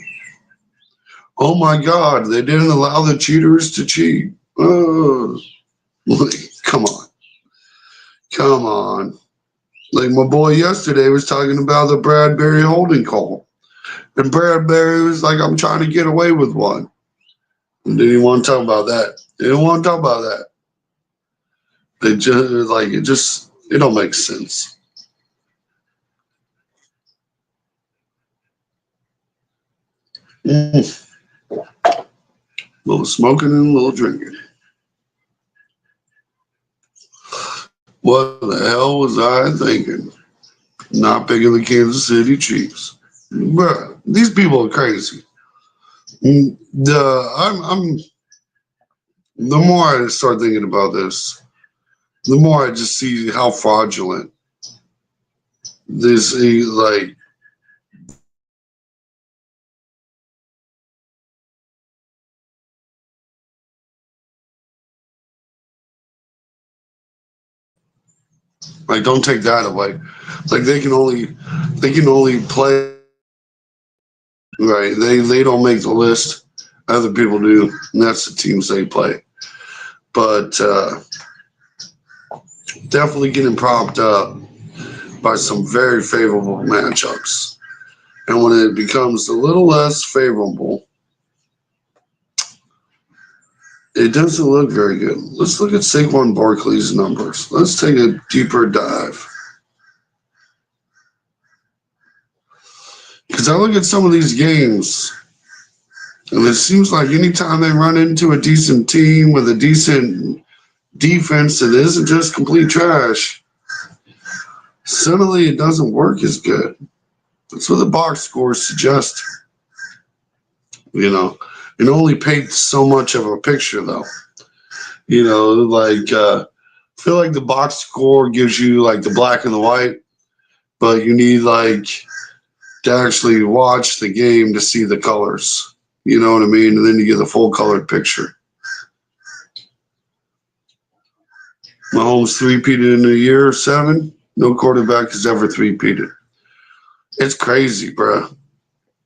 Oh my God, they didn't allow the cheaters to cheat. Come on. Like my boy yesterday was talking about the Bradbury holding call. And Bradbury was like, I'm trying to get away with one. And didn't want to talk about that. They didn't want to talk about that. They just, it don't make sense. A little smoking and a little drinking. What the hell was I thinking? Not picking the Kansas City Chiefs. Bruh, these people are crazy. The more I start thinking about this, the more I just see how fraudulent this don't take that away. They can only play right. They don't make the list. Other people do, and that's the teams they play. But definitely getting propped up by some very favorable matchups. And when it becomes a little less favorable, it doesn't look very good. Let's look at Saquon Barkley's numbers. Let's take a deeper dive. Because I look at some of these games, and it seems like anytime they run into a decent team with a decent defense that isn't just complete trash, suddenly it doesn't work as good. That's what the box scores suggest. It only paints so much of a picture, though. I feel like the box score gives you like the black and the white, but you need like to actually watch the game to see the colors. You know what I mean? And then you get the full colored picture. Mahomes three-peated in a year 7. No quarterback has ever three-peated. It's crazy, bro.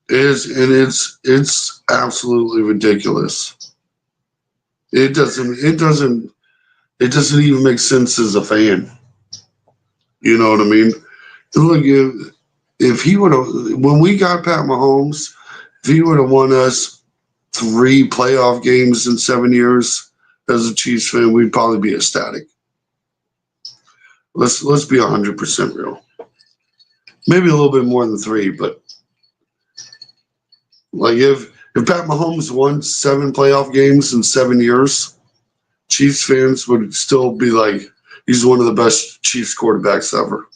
It is, and it's absolutely ridiculous. It doesn't even make sense as a fan. You know what I mean? Look, if he would have, when we got Pat Mahomes, if he would have won us 3 playoff games in 7 years as a Chiefs fan, we'd probably be ecstatic. Let's be 100% real. Maybe a little bit more than 3, but like if Pat Mahomes won 7 playoff games in 7 years, Chiefs fans would still be like, he's one of the best Chiefs quarterbacks ever.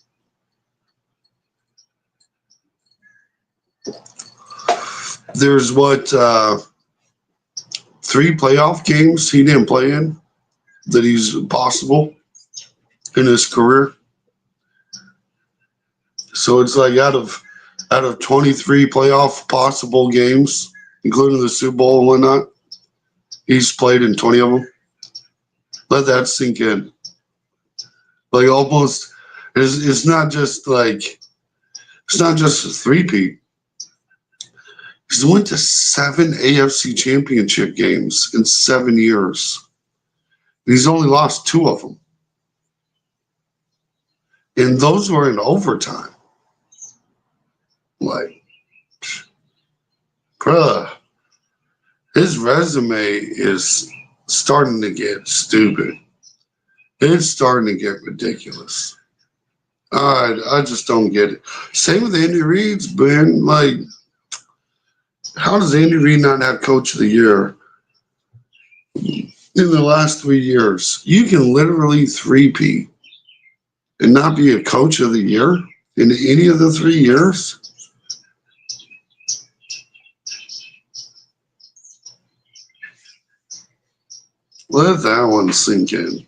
There's 3 playoff games he didn't play in that he's possible in his career. So it's like out of 23 playoff possible games, including the Super Bowl and whatnot, he's played in 20 of them. Let that sink in. Like almost, it's not just a three-peat. He's went to 7 AFC championship games in 7 years. He's only lost 2 of them. And those were in overtime. Like, bruh, his resume is starting to get stupid. It's starting to get ridiculous. I just don't get it. Same with Andy Reid's been like, how does Andy Reid not have Coach of the Year in the last 3 years? You can literally three-peat and not be a Coach of the Year in any of the 3 years? Let that one sink in.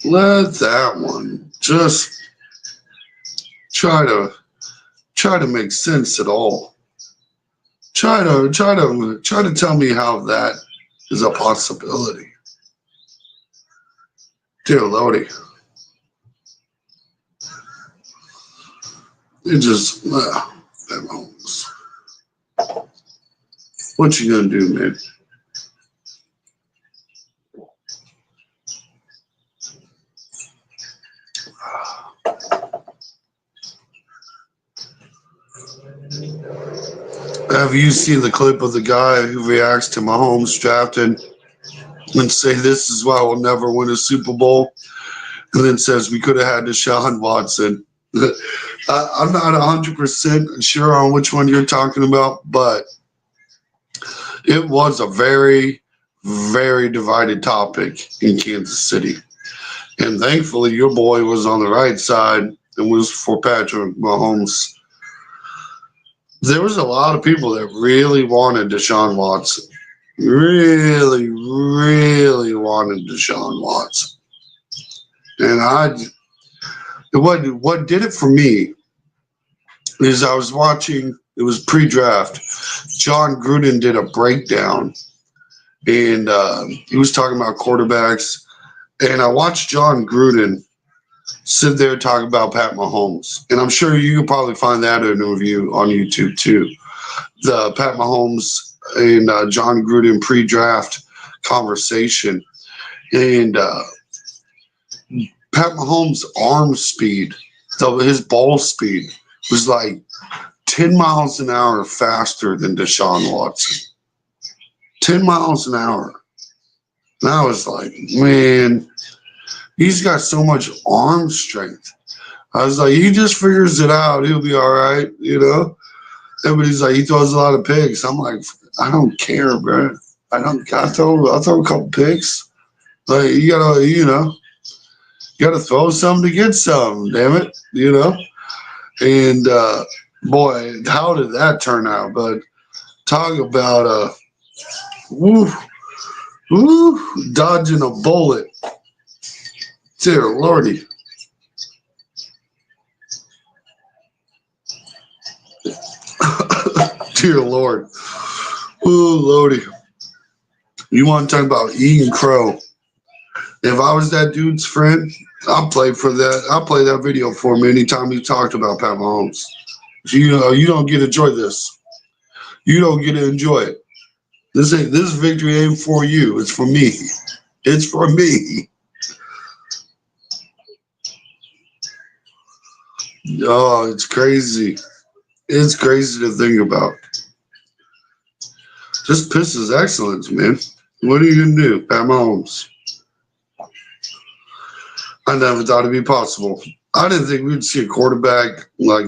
Let that one just try to make sense at all. Try to tell me how that is a possibility. Dear Lordy. It just Mahomes. What you gonna do, man? Have you seen the clip of the guy who reacts to Mahomes drafted and say this is why we'll never win a Super Bowl, and then says we could have had Deshaun Watson? I'm not 100% sure on which one you're talking about, but it was a very, very divided topic in Kansas City. And thankfully, your boy was on the right side and was for Patrick Mahomes. There was a lot of people that really wanted Deshaun Watson. Really, really wanted Deshaun Watson. And what did it for me is I was watching, it was pre-draft. John Gruden did a breakdown, and he was talking about quarterbacks. And I watched John Gruden sit there talking about Pat Mahomes. And I'm sure you could probably find that interview on YouTube too. The Pat Mahomes and John Gruden pre-draft conversation. And Pat Mahomes' arm speed, his ball speed, was like 10 miles an hour faster than Deshaun Watson. 10 miles an hour. And I was like, man, he's got so much arm strength. I was like, he just figures it out. He'll be all right, you know? Everybody's like, he throws a lot of picks. I'm like, I don't care, bro. I throw a couple picks. Like you gotta throw some to get some. Damn it, And boy, how did that turn out? But talk about woo, dodging a bullet. Dear Lordy. Dear Lord. Ooh, Lordy. You want to talk about eating crow? If I was that dude's friend, I'll play for that. I'll play that video for him anytime he talked about Pat Mahomes. You don't get to enjoy this. You don't get to enjoy it. This victory ain't for you. It's for me. It's for me. Oh, it's crazy. It's crazy to think about. Just pisses excellence, man. What are you gonna do, Pat Mahomes? I never thought it'd be possible. I didn't think we'd see a quarterback like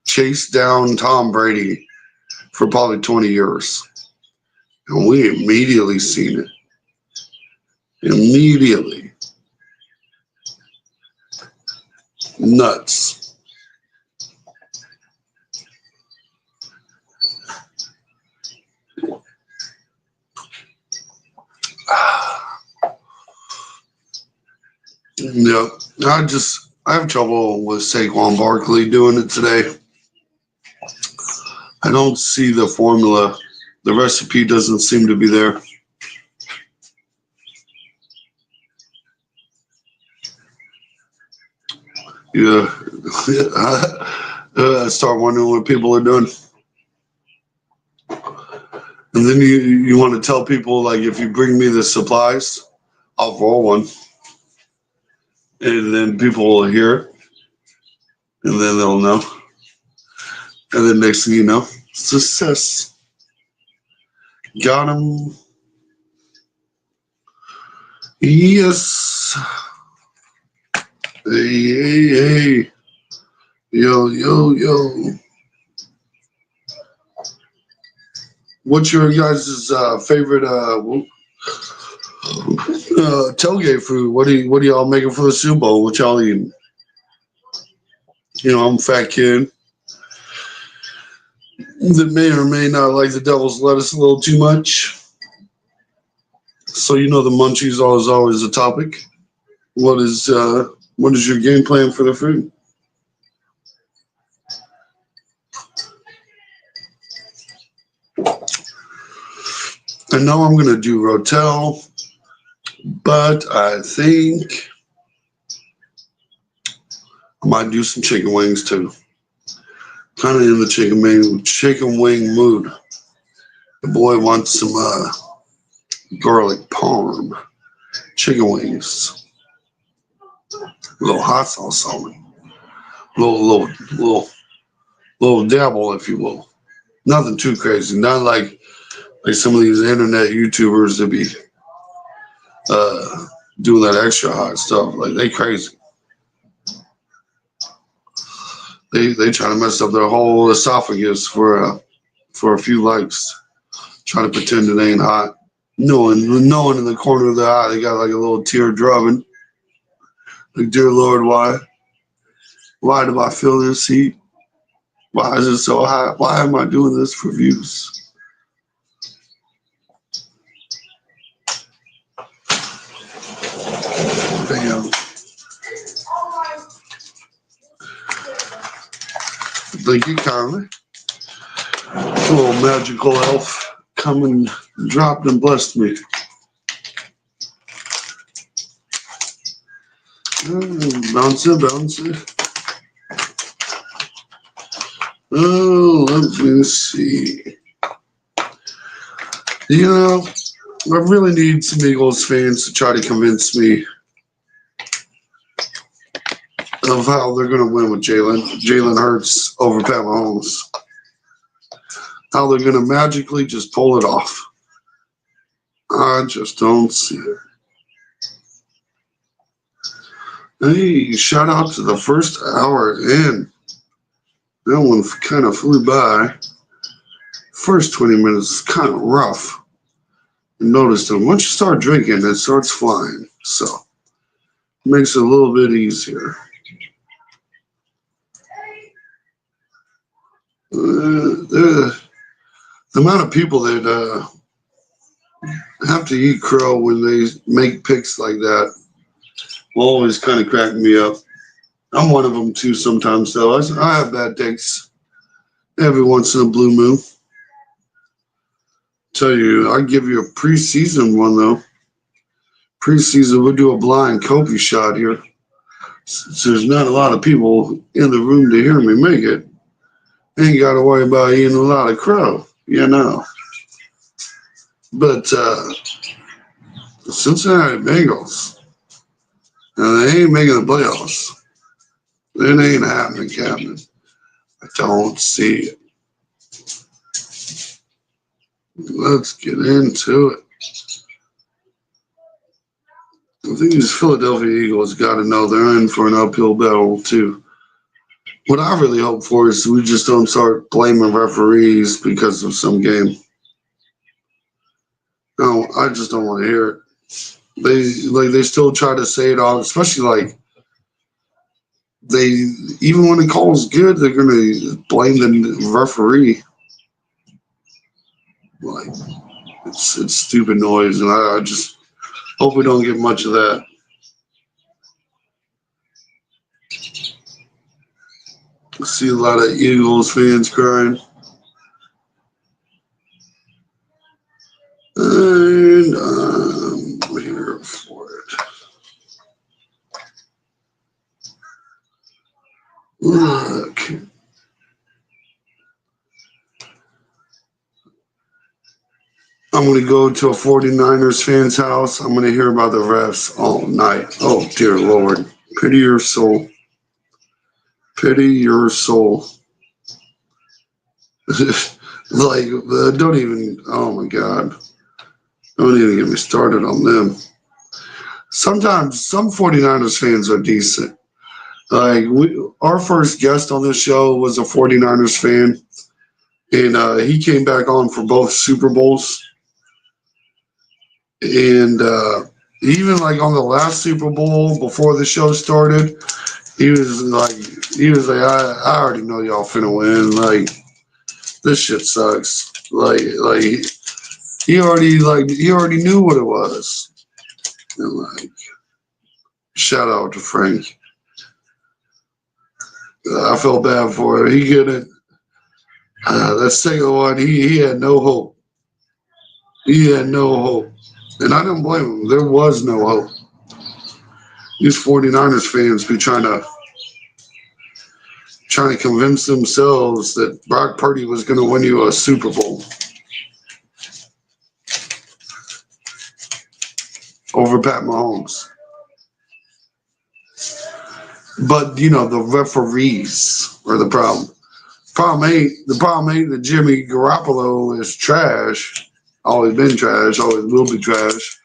chase down Tom Brady for probably 20 years. And we immediately seen it. Immediately. Nuts. Yep. I have trouble with Saquon Barkley doing it today. I don't see the formula. The recipe doesn't seem to be there. Yeah. I start wondering what people are doing. And then you want to tell people, like, if you bring me the supplies, I'll roll one. And then people will hear it. And then they'll know. And then next thing you know, success. Got him. Yes. Hey. Yo. What's your guys' favorite tailgate food? What are y'all making for the Super Bowl? What y'all eating? I'm a fat kid that may or may not like the devil's lettuce a little too much. So the munchies are always a topic. What is your game plan for the food? I know I'm gonna do Rotel, but I think I might do some chicken wings too. Kind of in the chicken wing mood. The boy wants some garlic parm chicken wings, a little hot sauce on it, little dabble, if you will. Nothing too crazy. Not like some of these internet YouTubers that be doing that extra hot stuff. Like, they crazy. They try to mess up their whole esophagus for a few likes. Try to pretend it ain't hot. Knowing in the corner of their eye they got like a little tear drubbing. Like, dear Lord, why? Why do I feel this heat? Why is it so hot? Why am I doing this for views? Damn. Thank you kindly. A little magical elf come and dropped and blessed me. Bouncy. Oh, let me see. I really need some Eagles fans to try to convince me of how they're going to win with Jalen Hurts over Pat Mahomes. How they're going to magically just pull it off. I just don't see it. Hey, shout out to the first hour in. That one kind of flew by. First 20 minutes is kind of rough. Notice that once you start drinking, it starts flying. So makes it a little bit easier. The amount of people that have to eat crow when they make picks like that will always kind of crack me up. I'm one of them too sometimes, though. I have bad takes every once in a blue moon. Tell you, I give you a preseason one, though. Preseason, we'll do a blind Kobe shot here. So there's not a lot of people in the room to hear me make it. Ain't got to worry about eating a lot of crow, you know. But the Cincinnati Bengals, they ain't making the playoffs. It ain't happening, Captain. I don't see it. Let's get into it. I think these Philadelphia Eagles got to know they're in for an uphill battle, too. What I really hope for is we just don't start blaming referees because of some game. No, I just don't want to hear it. They still try to say it all, especially like they even when the call is good, they're gonna blame the referee. Like it's stupid noise, and I just hope we don't get much of that. I see a lot of Eagles fans crying. And I'm here for it. Look. I'm going to go to a 49ers fan's house. I'm going to hear about the refs all night. Oh, dear Lord. Pity your soul. Pity your soul. Like, don't even, oh my God. Don't even get me started on them. Sometimes some 49ers fans are decent. Like, our first guest on this show was a 49ers fan, and he came back on for both Super Bowls. And even like on the last Super Bowl before the show started, he was like, I already know y'all finna win. Like, this shit sucks. Like he already knew what it was. And like, shout out to Frank. I felt bad for him. He couldn't. That second one, he had no hope. He had no hope. And I don't blame him. There was no hope. These 49ers fans be trying to convince themselves that Brock Purdy was going to win you a Super Bowl over Pat Mahomes. But, you know, the referees are the problem. The problem ain't that Jimmy Garoppolo is trash. Always been trash. Always will be trash.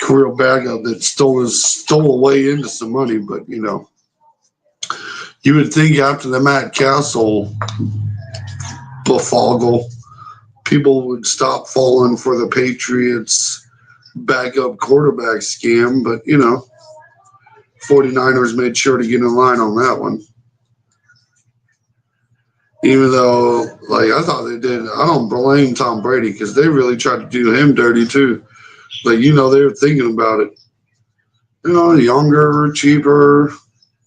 Career backup that stole away into some money. But, you know, you would think after the Matt Castle befoggle, people would stop falling for the Patriots backup quarterback scam. But, you know, 49ers made sure to get in line on that one. Even though, like, I thought they did. I don't blame Tom Brady because they really tried to do him dirty, too. But, you know, they were thinking about it. You know, younger, cheaper,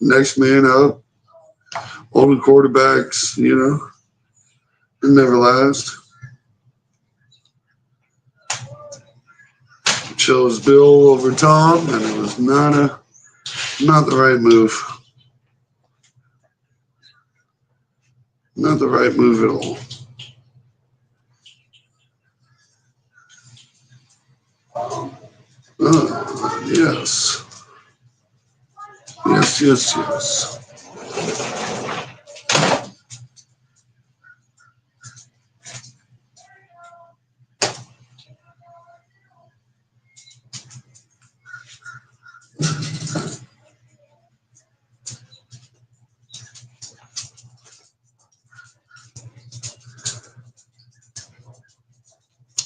next man up, older quarterbacks, you know, it never last. Chose Bill over Tom, and it was not the right move. Not the right move at all. Yes. Yes, yes, yes.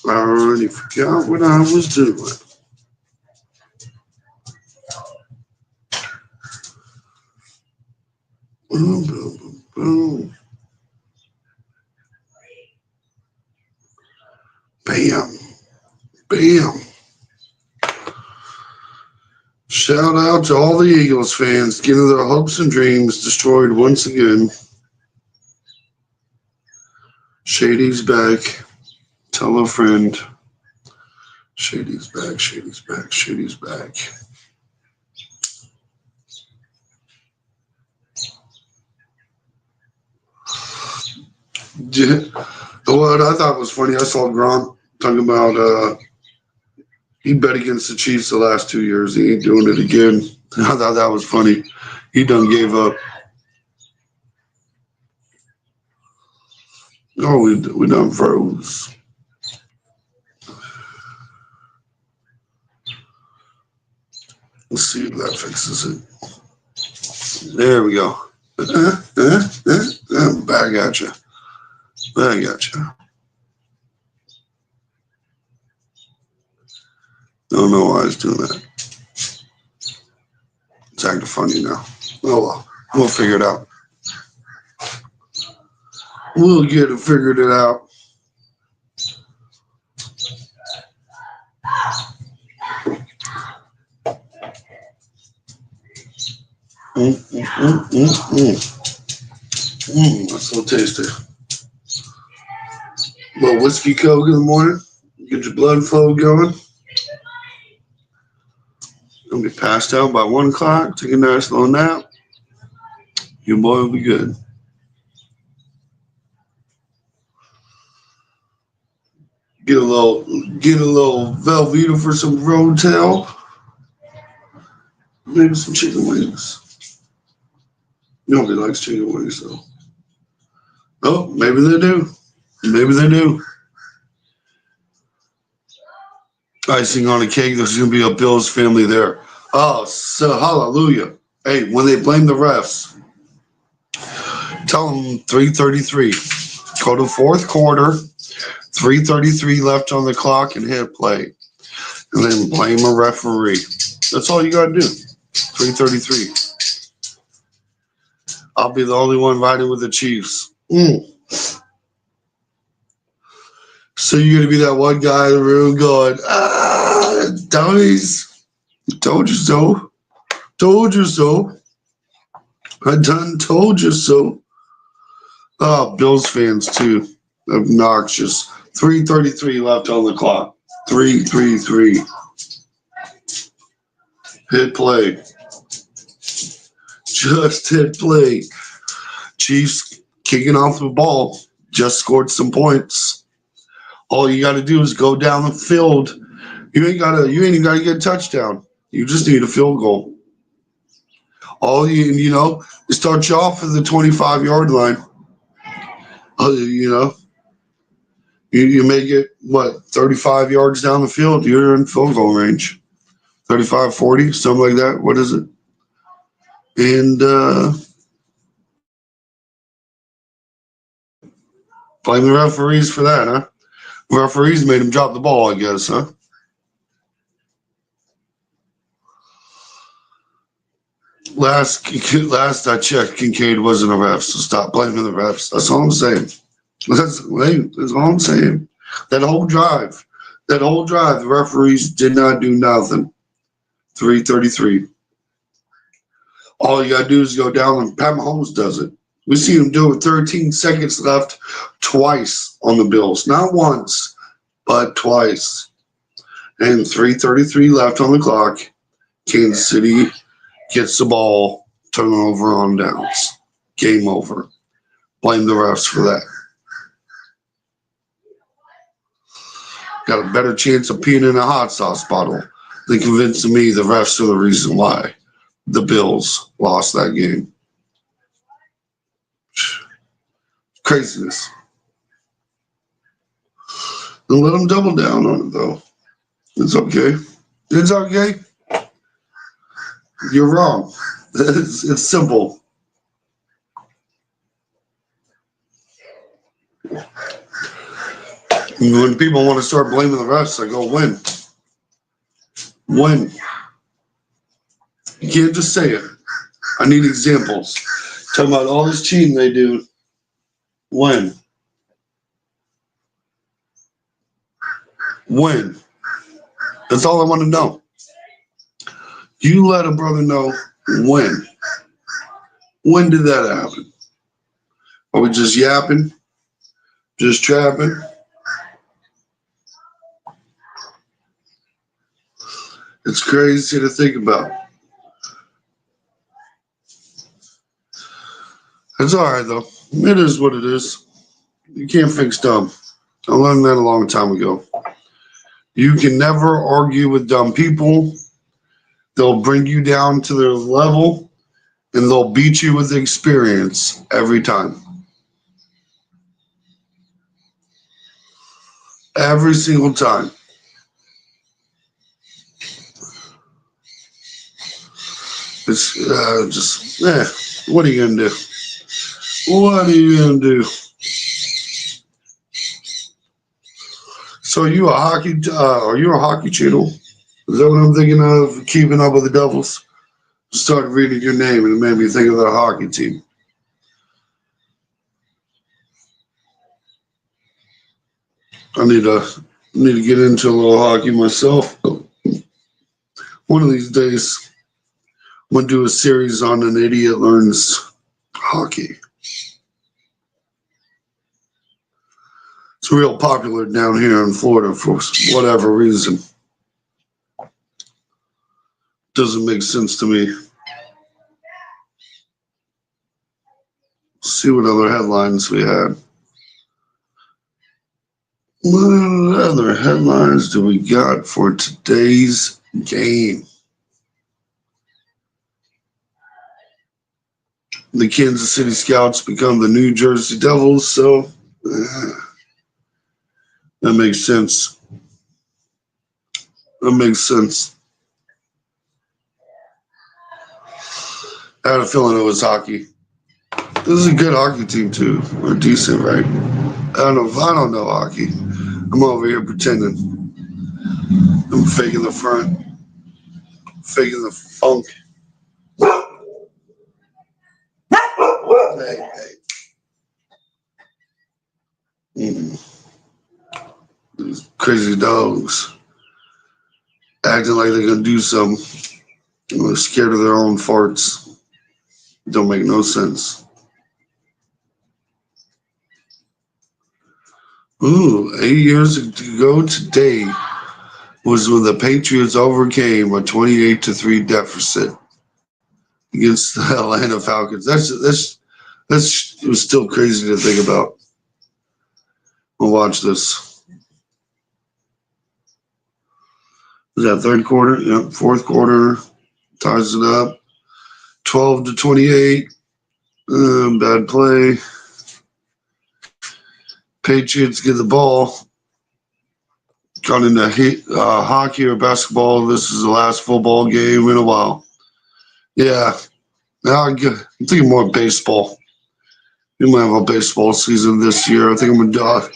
Alrighty, forgot what I was doing. Boom, boom, boom, boom. Bam. Bam. Shout out to all the Eagles fans getting their hopes and dreams destroyed once again. Shady's back. Tell a friend. Shady's back. Shady's back. Shady's back. Yeah. What I thought was funny, I saw Gronk talking about he bet against the Chiefs the last 2 years. He ain't doing it again. I thought that was funny. He done gave up. Oh, we done froze. Let's see if that fixes it. There we go. Back at you. Back at you. Don't know why it's doing that. It's acting funny now. Oh well. We'll figure it out. We'll get it figured it out. That's so tasty. A little whiskey coke in the morning. Get your blood flow going. Gonna be passed out by 1 o'clock. Take a nice little nap. Your boy will be good. Get a little Velveeta for some roadtail. Maybe some chicken wings. Nobody likes chicken wings though. Oh, maybe they do. Maybe they do. Icing on a cake, there's going to be a Bills family there. Oh, so hallelujah. Hey, when they blame the refs, tell them 3:33. Go to fourth quarter, 3:33 left on the clock and hit play. And then blame a referee. That's all you got to do. 3:33. I'll be the only one riding with the Chiefs. So you're going to be that one guy in the room going, dummies. Told you so. Told you so. I done told you so. Oh, Bills fans too. Obnoxious. 3:33 left on the clock. 3:33. Hit play. Just hit play. Chiefs kicking off the ball. Just scored some points. All you got to do is go down the field. You ain't even got to get a touchdown. You just need a field goal. All you start you off at the 25-yard line. You make it, 35 yards down the field, you're in field goal range. 35, 40, something like that. What is it? And blame the referees for that, huh? Referees made him drop the ball, I guess, huh? Last I checked, Kincaid wasn't a ref, so stop blaming the refs. That's all I'm saying. That's all I'm saying. That whole drive, the referees did not do nothing. 3:33. All you gotta do is go down, and Pat Mahomes does it. We seen him do it 13 seconds left twice on the Bills. Not once, but twice. And 3:33 left on the clock. Kansas City gets the ball, turnover on downs. Game over. Blame the refs for that. Got a better chance of peeing in a hot sauce bottle than convincing me the refs are the reason why the Bills lost that game. Craziness. Don't let them double down on it, though. It's okay. It's okay. You're wrong. It's simple. And when people want to start blaming the refs, I go, when? When? You can't just say it. I need examples. Talking about all this cheating they do. When? When? That's all I want to know. You let a brother know when. When did that happen? Are we just yapping? Just trapping? It's crazy to think about. It's all right, though. It is what it is. You can't fix dumb. I learned that a long time ago. You can never argue with dumb people. They'll bring you down to their level, and they'll beat you with experience every time. Every single time. It's what are you going to do? What are you going to do? So are you a hockey channel? Is that what I'm thinking of? Keeping up with the Devils? Started reading your name and it made me think of the hockey team. I need to get into a little hockey myself. One of these days, I'm gonna do a series on an idiot learns hockey. It's real popular down here in Florida for whatever reason. Doesn't make sense to me. Let's see what other headlines we had. What other headlines do we got for today's game? The Kansas City Scouts become the New Jersey Devils, so that makes sense. That makes sense. I had a feeling it was hockey. This is a good hockey team too. We're decent, right? I don't know hockey. I'm over here pretending. I'm faking the front, faking the funk. Hey. These crazy dogs acting like they're gonna do something. They're scared of their own farts. Don't make no sense. Ooh, 8 years ago today was when the Patriots overcame a 28-3 deficit against the Atlanta Falcons. That's it was still crazy to think about. We'll watch this. Was that third quarter? Yep, fourth quarter ties it up. 12-28. Bad play. Patriots get the ball. Got into hockey or basketball. This is the last football game in a while. Yeah. Now I'm thinking more baseball. We might have a baseball season this year. I think I'm gonna.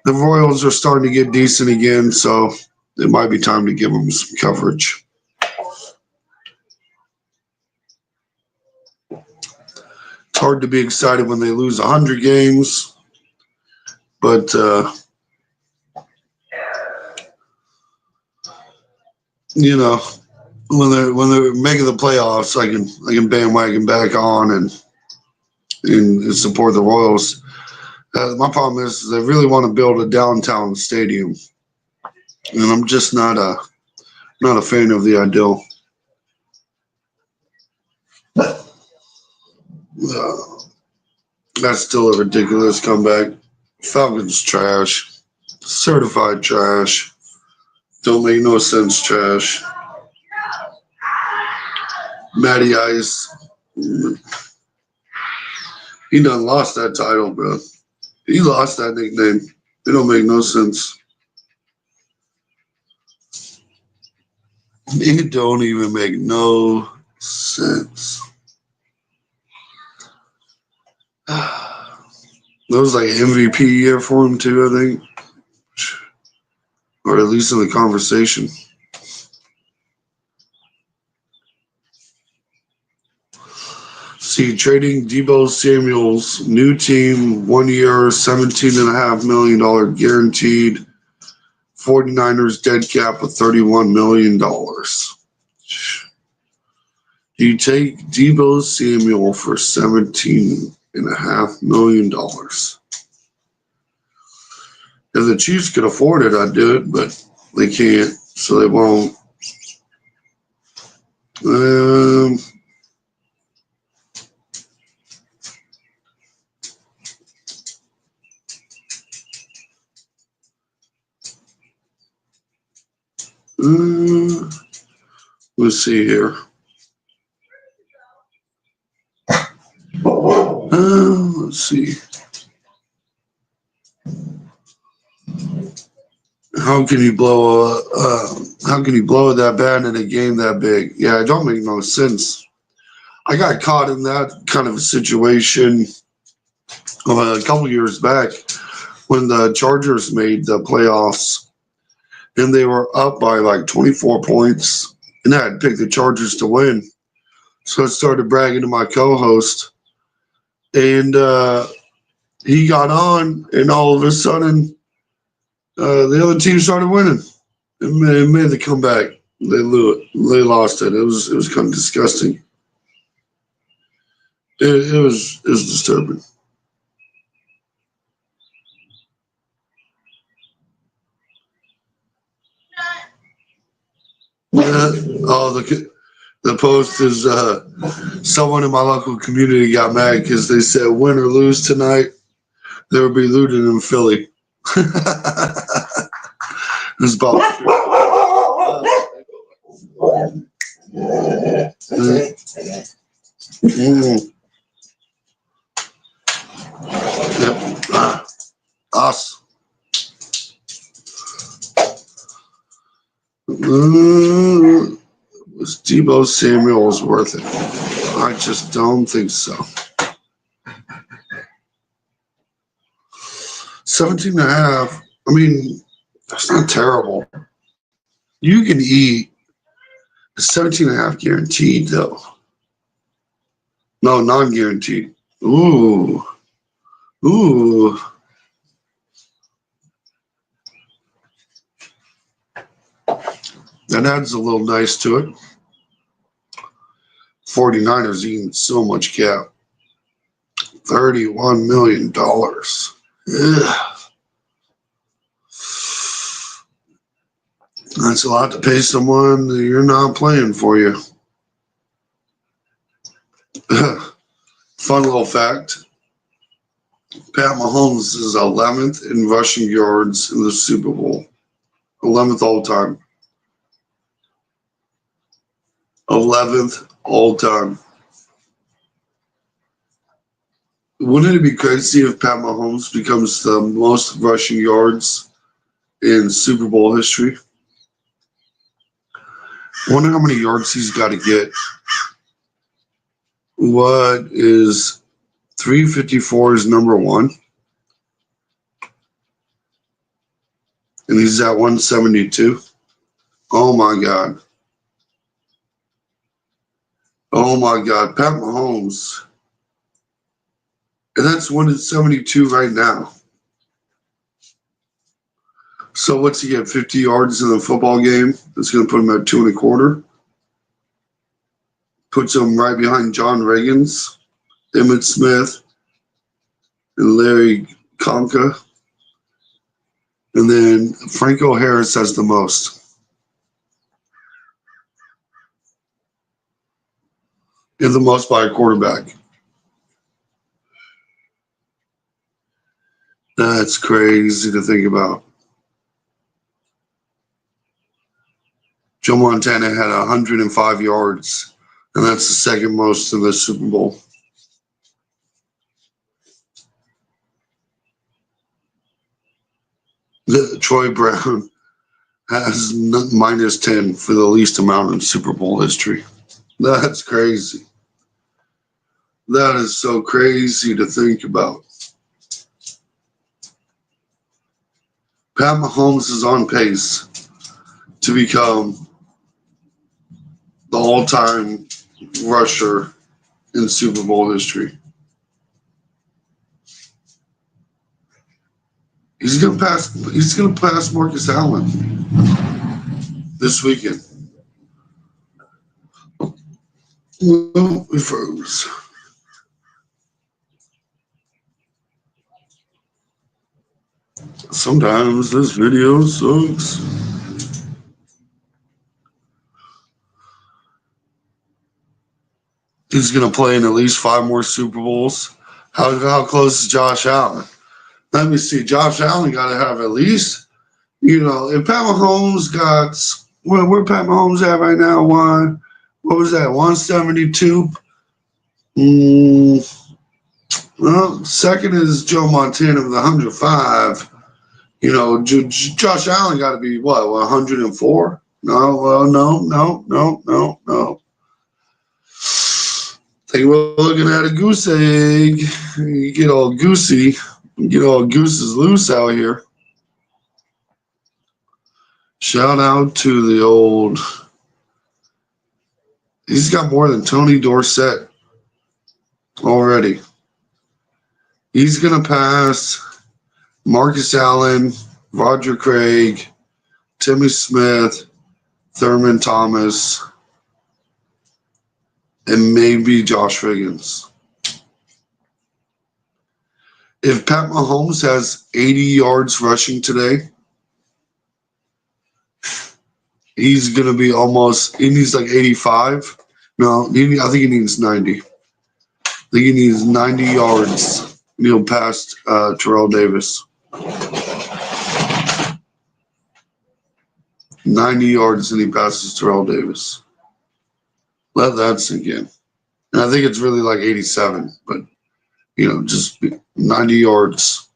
The Royals are starting to get decent again, so it might be time to give them some coverage. It's hard to be excited when they lose 100 games, but you know, when they're making the playoffs, I can bandwagon back on and support the Royals. My problem is they really want to build a downtown stadium, and I'm just not a fan of the ideal. That's still a ridiculous comeback. Falcons trash, certified trash. Don't make no sense trash. Matty Ice, he done lost that title, bro. He lost that nickname. It don't make no sense. It don't even make no sense. That was like MVP year for him too, I think. or at least in the conversation. See, trading Debo Samuel's new team, 1 year, $17.5 million guaranteed. 49ers dead cap of $31 million. Do you take Debo Samuel for $17.5 million? If the Chiefs could afford it, I'd do it, but they can't, so they won't. Let's see here. Let's see. How can you blow that bad in a game that big? Yeah, it don't make no sense. I got caught in that kind of a situation a couple years back when the Chargers made the playoffs and they were up by like 24 points, and I had picked the Chargers to win. So I started bragging to my co-host, and he got on, and all of a sudden, the other team started winning. It made the comeback. They lost it. It was kind of disgusting. It was disturbing. The post is someone in my local community got mad because they said win or lose tonight, there will be looting in Philly. This ball. Yep. Us. Was Debo Samuel's worth it? I just don't think so. 17.5. I mean, that's not terrible. You can eat 17.5 guaranteed though. No, non-guaranteed. Ooh. That adds a little nice to it. 49ers eating so much cap. $31 million. Ugh. That's a lot to pay someone that you're not playing for you. Fun little fact. Pat Mahomes is 11th in rushing yards in the Super Bowl. 11th all time. 11th all time. Wouldn't it be crazy if Pat Mahomes becomes the most rushing yards in Super Bowl history? I wonder how many yards he's got to get. What is 354 is number one. And he's at 172. Oh my God. Oh my God. Pat Mahomes. And that's 172 right now. So what's he get? 50 yards in the football game? That's going to put him at 2.25. Puts him right behind John Riggins, Emmitt Smith, and Larry Conca. And then Franco Harris has the most. And the most by a quarterback. That's crazy to think about. Joe Montana had 105 yards, and that's the second most in the Super Bowl. Troy Brown has minus 10 for the least amount in Super Bowl history. That's crazy. That is so crazy to think about. Pat Mahomes is on pace to become the all-time rusher in Super Bowl history. He's gonna pass. He's gonna pass Marcus Allen this weekend. Well, we froze. Sometimes this video sucks. He's gonna play in at least 5 more Super Bowls. How close is Josh Allen? Let me see. Josh Allen got to have at least, if Pat Mahomes got, where Pat Mahomes at right now? What was that? 172. Well, second is Joe Montana with 105. Josh Allen got to be what, 104? No, well, no. I think we're looking at a goose egg. You get all goosey. You get all gooses loose out here. Shout out to the old. He's got more than Tony Dorsett already. He's going to pass Marcus Allen, Roger Craig, Timmy Smith, Thurman Thomas, and maybe Josh Higgins. If Pat Mahomes has 80 yards rushing today, he's going to be he needs like 85. No, I think he needs 90. I think he needs 90 yards. He'll pass Terrell Davis. 90 yards and he passes Terrell Davis. Let that sink in. And I think it's really like 87, but, just 90 yards.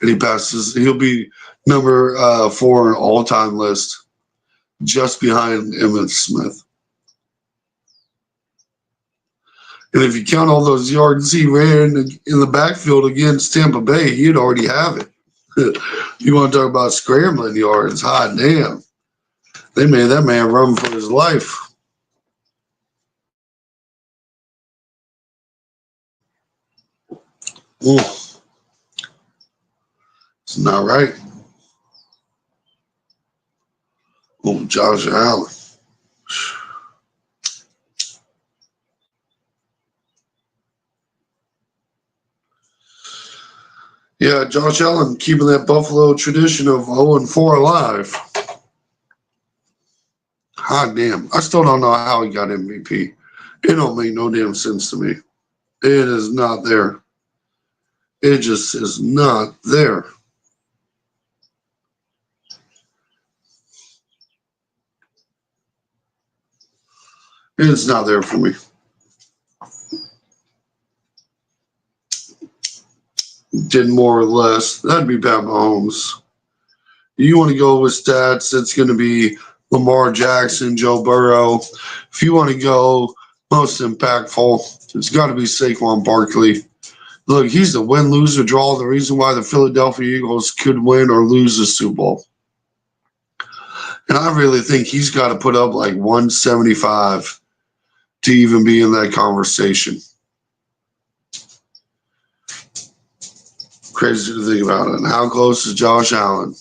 And he passes. He'll be number 4 on all-time list, just behind Emmitt Smith. And if you count all those yards he ran in the backfield against Tampa Bay, he'd already have it. You want to talk about scrambling yards? Hot damn. They made that man run for his life. Ooh. It's not right. Oh, Josh Allen. Yeah, Josh Allen keeping that Buffalo tradition of 0-4 alive. Hot damn. I still don't know how he got MVP. It don't make no damn sense to me. It is not there. It just is not there. It's not there for me. Did more or less. That'd be Pat Mahomes. You want to go with stats, it's going to be Lamar Jackson, Joe Burrow. If you want to go most impactful, it's got to be Saquon Barkley. Look, he's the win, lose, or draw. The reason why the Philadelphia Eagles could win or lose the Super Bowl. And I really think he's got to put up like 175 to even be in that conversation. Crazy to think about it. And how close is Josh Allen?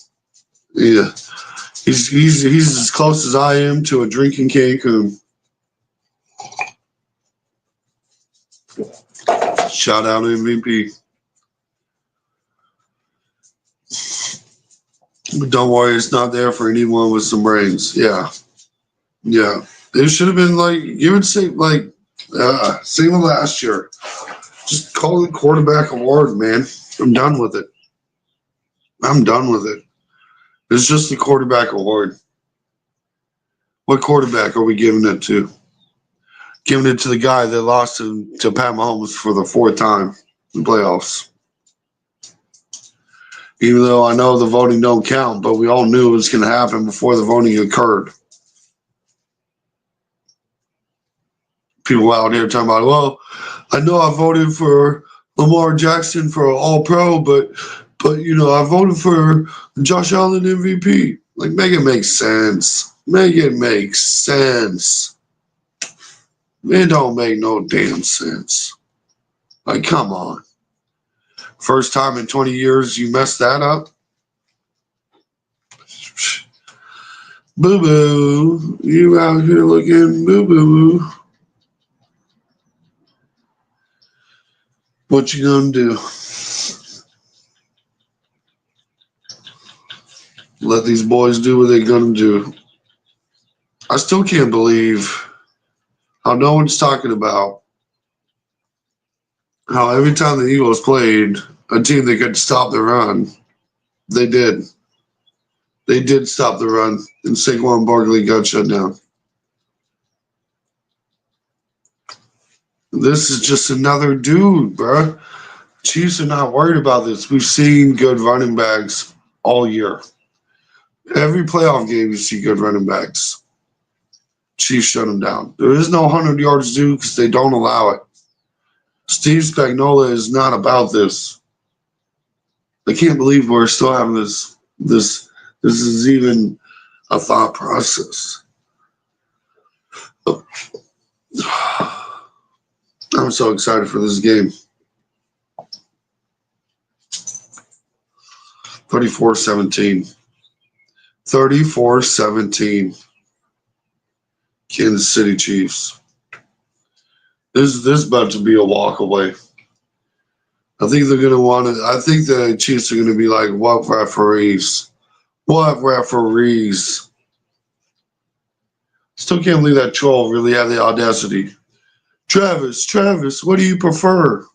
Yeah, he's as close as I am to a drink in Cancun. Shout out MVP. But don't worry, it's not there for anyone with some brains. Yeah. It should have been like, you would say, like, same as last year. Just call it quarterback award, man. I'm done with it. It's just the quarterback award. What quarterback are we giving it to? Giving it to the guy that lost to Pat Mahomes for the 4th time in the playoffs. Even though I know the voting don't count, but we all knew it was going to happen before the voting occurred. People out here talking about, well, I know I voted for Lamar Jackson for All-Pro, but But I voted for Josh Allen MVP. Like, make it make sense. Make it make sense. It don't make no damn sense. Like, come on. First time in 20 years you messed that up? Boo boo. You out here looking boo boo. What you gonna do? Let these boys do what they gonna do. I still can't believe how no one's talking about how every time the Eagles played a team that could stop the run, they did. They did stop the run, and Saquon Barkley got shut down. This is just another dude, bro. Chiefs are not worried about this. We've seen good running backs all year. Every playoff game, you see good running backs. Chiefs shut them down. There is no 100 yards due because they don't allow it. Steve Spagnuolo is not about this. I can't believe we're still having this. This is even a thought process. I'm so excited for this game. 34-17. 34-17. Kansas City Chiefs. This is about to be a walk away. I think they're going to want to. I think the Chiefs are going to be like, what referees? What referees? Still can't believe that troll really had the audacity. Travis, what do you prefer?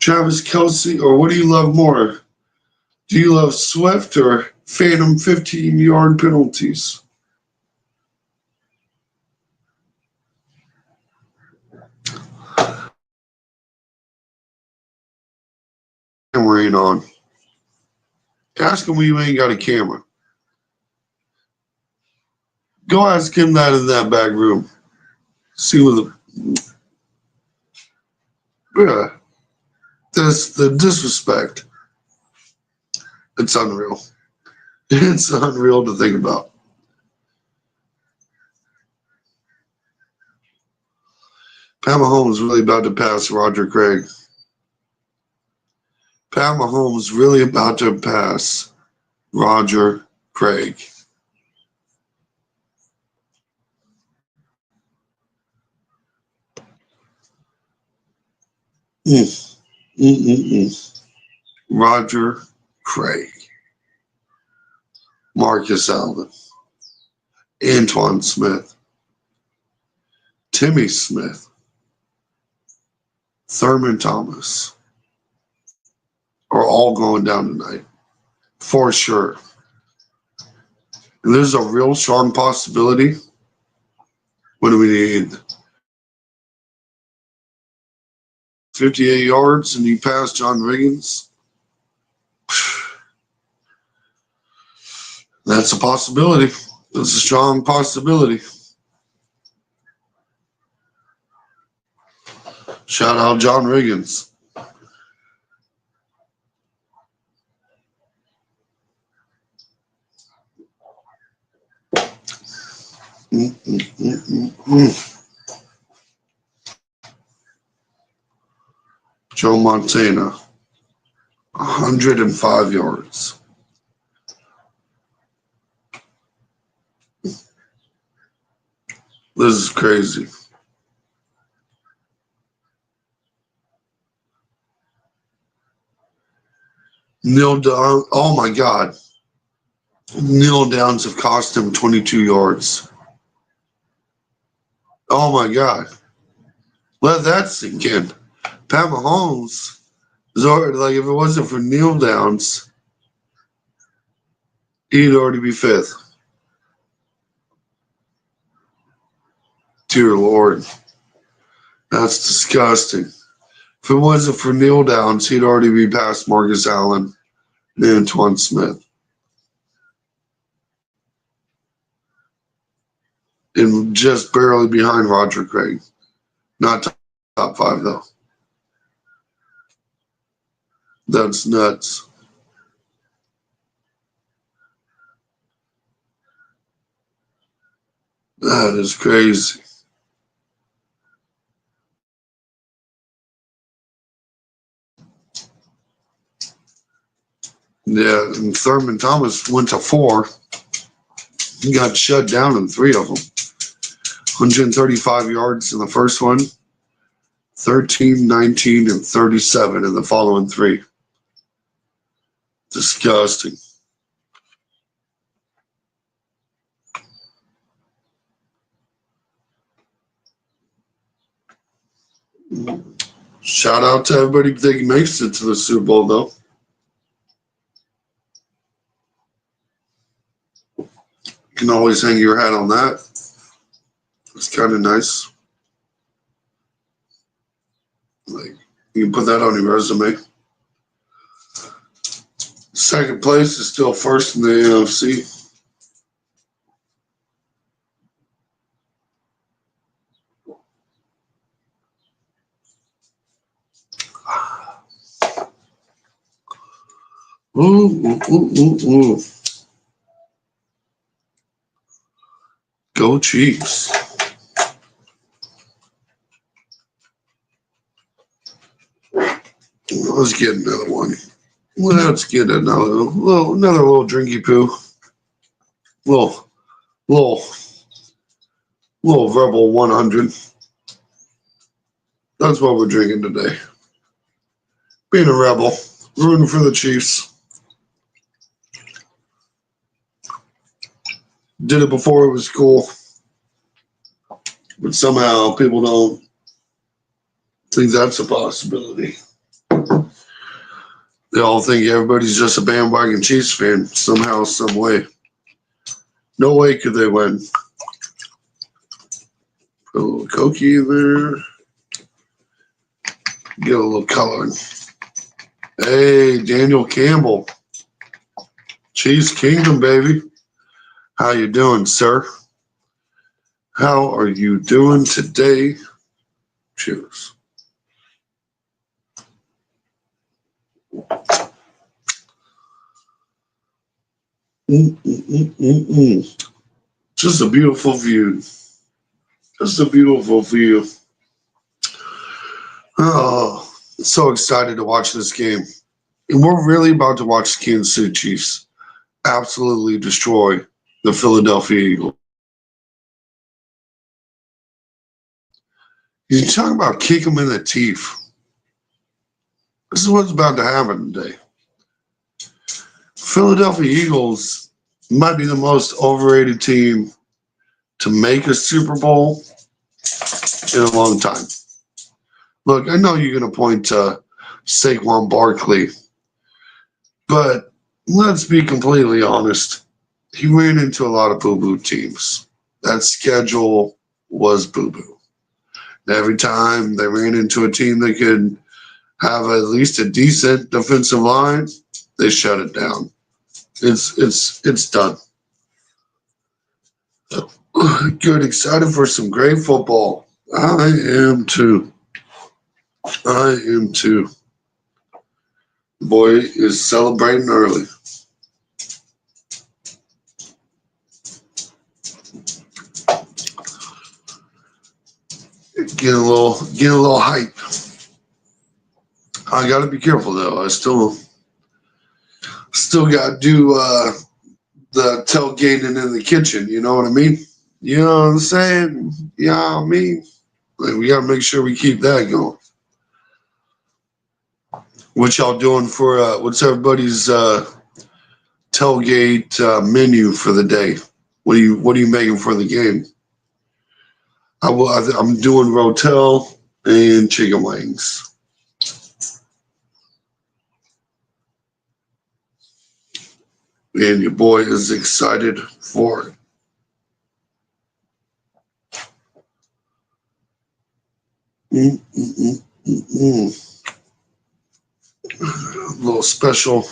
Travis Kelce, or what do you love more? Do you love Swift or phantom 15-yard penalties? Camera ain't on. Ask him when you ain't got a camera. Go ask him that in that back room. See what the disrespect. It's unreal. It's unreal to think about. Pat Mahomes really about to pass Roger Craig. Pat Mahomes really about to pass Roger Craig. Roger Craig. Marcus Allen. Antoine Smith. Timmy Smith. Thurman Thomas are all going down tonight. For sure. And there's a real strong possibility. What do we need? 58 yards and you pass John Riggins. That's a possibility. That's a strong possibility. Shout out John Riggins. Joe Montana, 105 yards. This is crazy. Kneel down. Oh my God. Kneel downs have cost him 22 yards. Oh my God. Let that sink in. Pat Mahomes is already, like, if it wasn't for kneel downs, he'd already be fifth. Dear Lord. That's disgusting. If it wasn't for kneel downs, he'd already be past Marcus Allen and Antoine Smith. And just barely behind Roger Craig. Not top five, though. That's nuts. That is crazy. Yeah, and Thurman Thomas went to 4. He got shut down in 3 of them. 135 yards in the first one, 13, 19, and 37 in the following 3. Disgusting. Shout out to everybody that makes it to the Super Bowl, though. You can always hang your hat on that. It's kind of nice. Like, you can put that on your resume. Second place is still first in the NFC. Ooh. Go Chiefs. Let's get another one. Let's get another little drinky poo. Little Rebel 100. That's what we're drinking today. Being a rebel, rooting for the Chiefs. Did it before it was cool, but somehow people don't think that's a possibility. They all think everybody's just a bandwagon Chiefs fan somehow, some way. No way could they win. Put a little Cokie in there. Get a little coloring. Hey, Daniel Campbell. Chiefs Kingdom, baby. How you doing, sir? How are you doing today? Cheers. Just a beautiful view. Just a beautiful view. Oh, so excited to watch this game. And we're really about to watch the Kansas City Chiefs absolutely destroy the Philadelphia Eagles. You talk about kick them in the teeth. This is what's about to happen today. Philadelphia Eagles might be the most overrated team to make a Super Bowl in a long time. Look, I know you're going to point to Saquon Barkley, but let's be completely honest. He ran into a lot of boo-boo teams. That schedule was boo-boo. Every time they ran into a team that could have at least a decent defensive line, they shut it down. It's done. Good, excited for some great football. I am too. The boy is celebrating early. Get a little hype. I gotta be careful though. I still gotta do the tailgating in the kitchen. You know what I mean? You know what I'm saying? You know what I mean? Like, we gotta make sure we keep that going. What y'all doing for? What's everybody's tailgate menu for the day? What are you making for the game? I'm doing rotel and chicken wings. And your boy is excited for it. A little special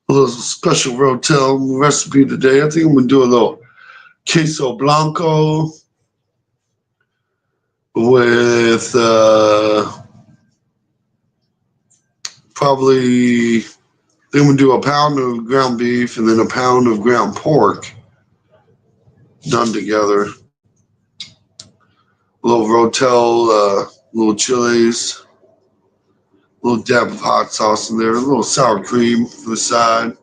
rotel recipe today. I think I'm gonna do a little queso blanco with probably. I think I'm gonna do a pound of ground beef and then a pound of ground pork done together. little Rotel, little chilies, a little dab of hot sauce in there, a little sour cream for the side, a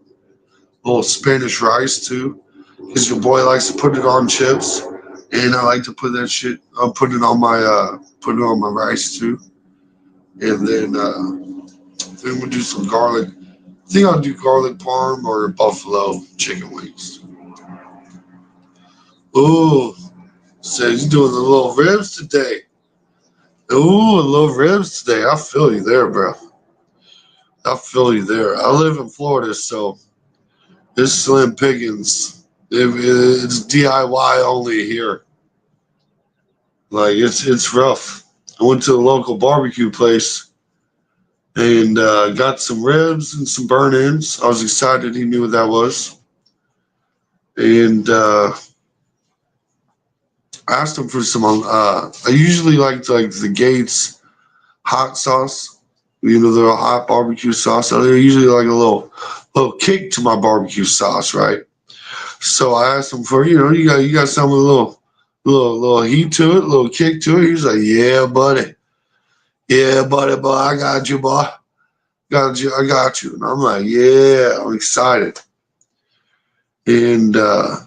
little Spanish rice too, because your boy likes to put it on chips, and I like to put that shit, put it on my rice too, and then we'll do some garlic. I think I'll do garlic parm or buffalo chicken wings. Ooh, says he's doing the little ribs today. Ooh, little ribs today. I feel you there, bro. I feel you there. I live in Florida, so it's slim pickings. It's DIY only here. Like it's rough. I went to a local barbecue place and got some ribs and some burnt ends. I was excited he knew what that was, and I asked him for some. I usually like the Gates hot sauce. You know, the hot barbecue sauce. I usually like a little kick to my barbecue sauce, right? So I asked him for, you got some with a little heat to it, a little kick to it. He's like, yeah, buddy, boy, I got you, boy, I got you. And I'm like, yeah, I'm excited. And they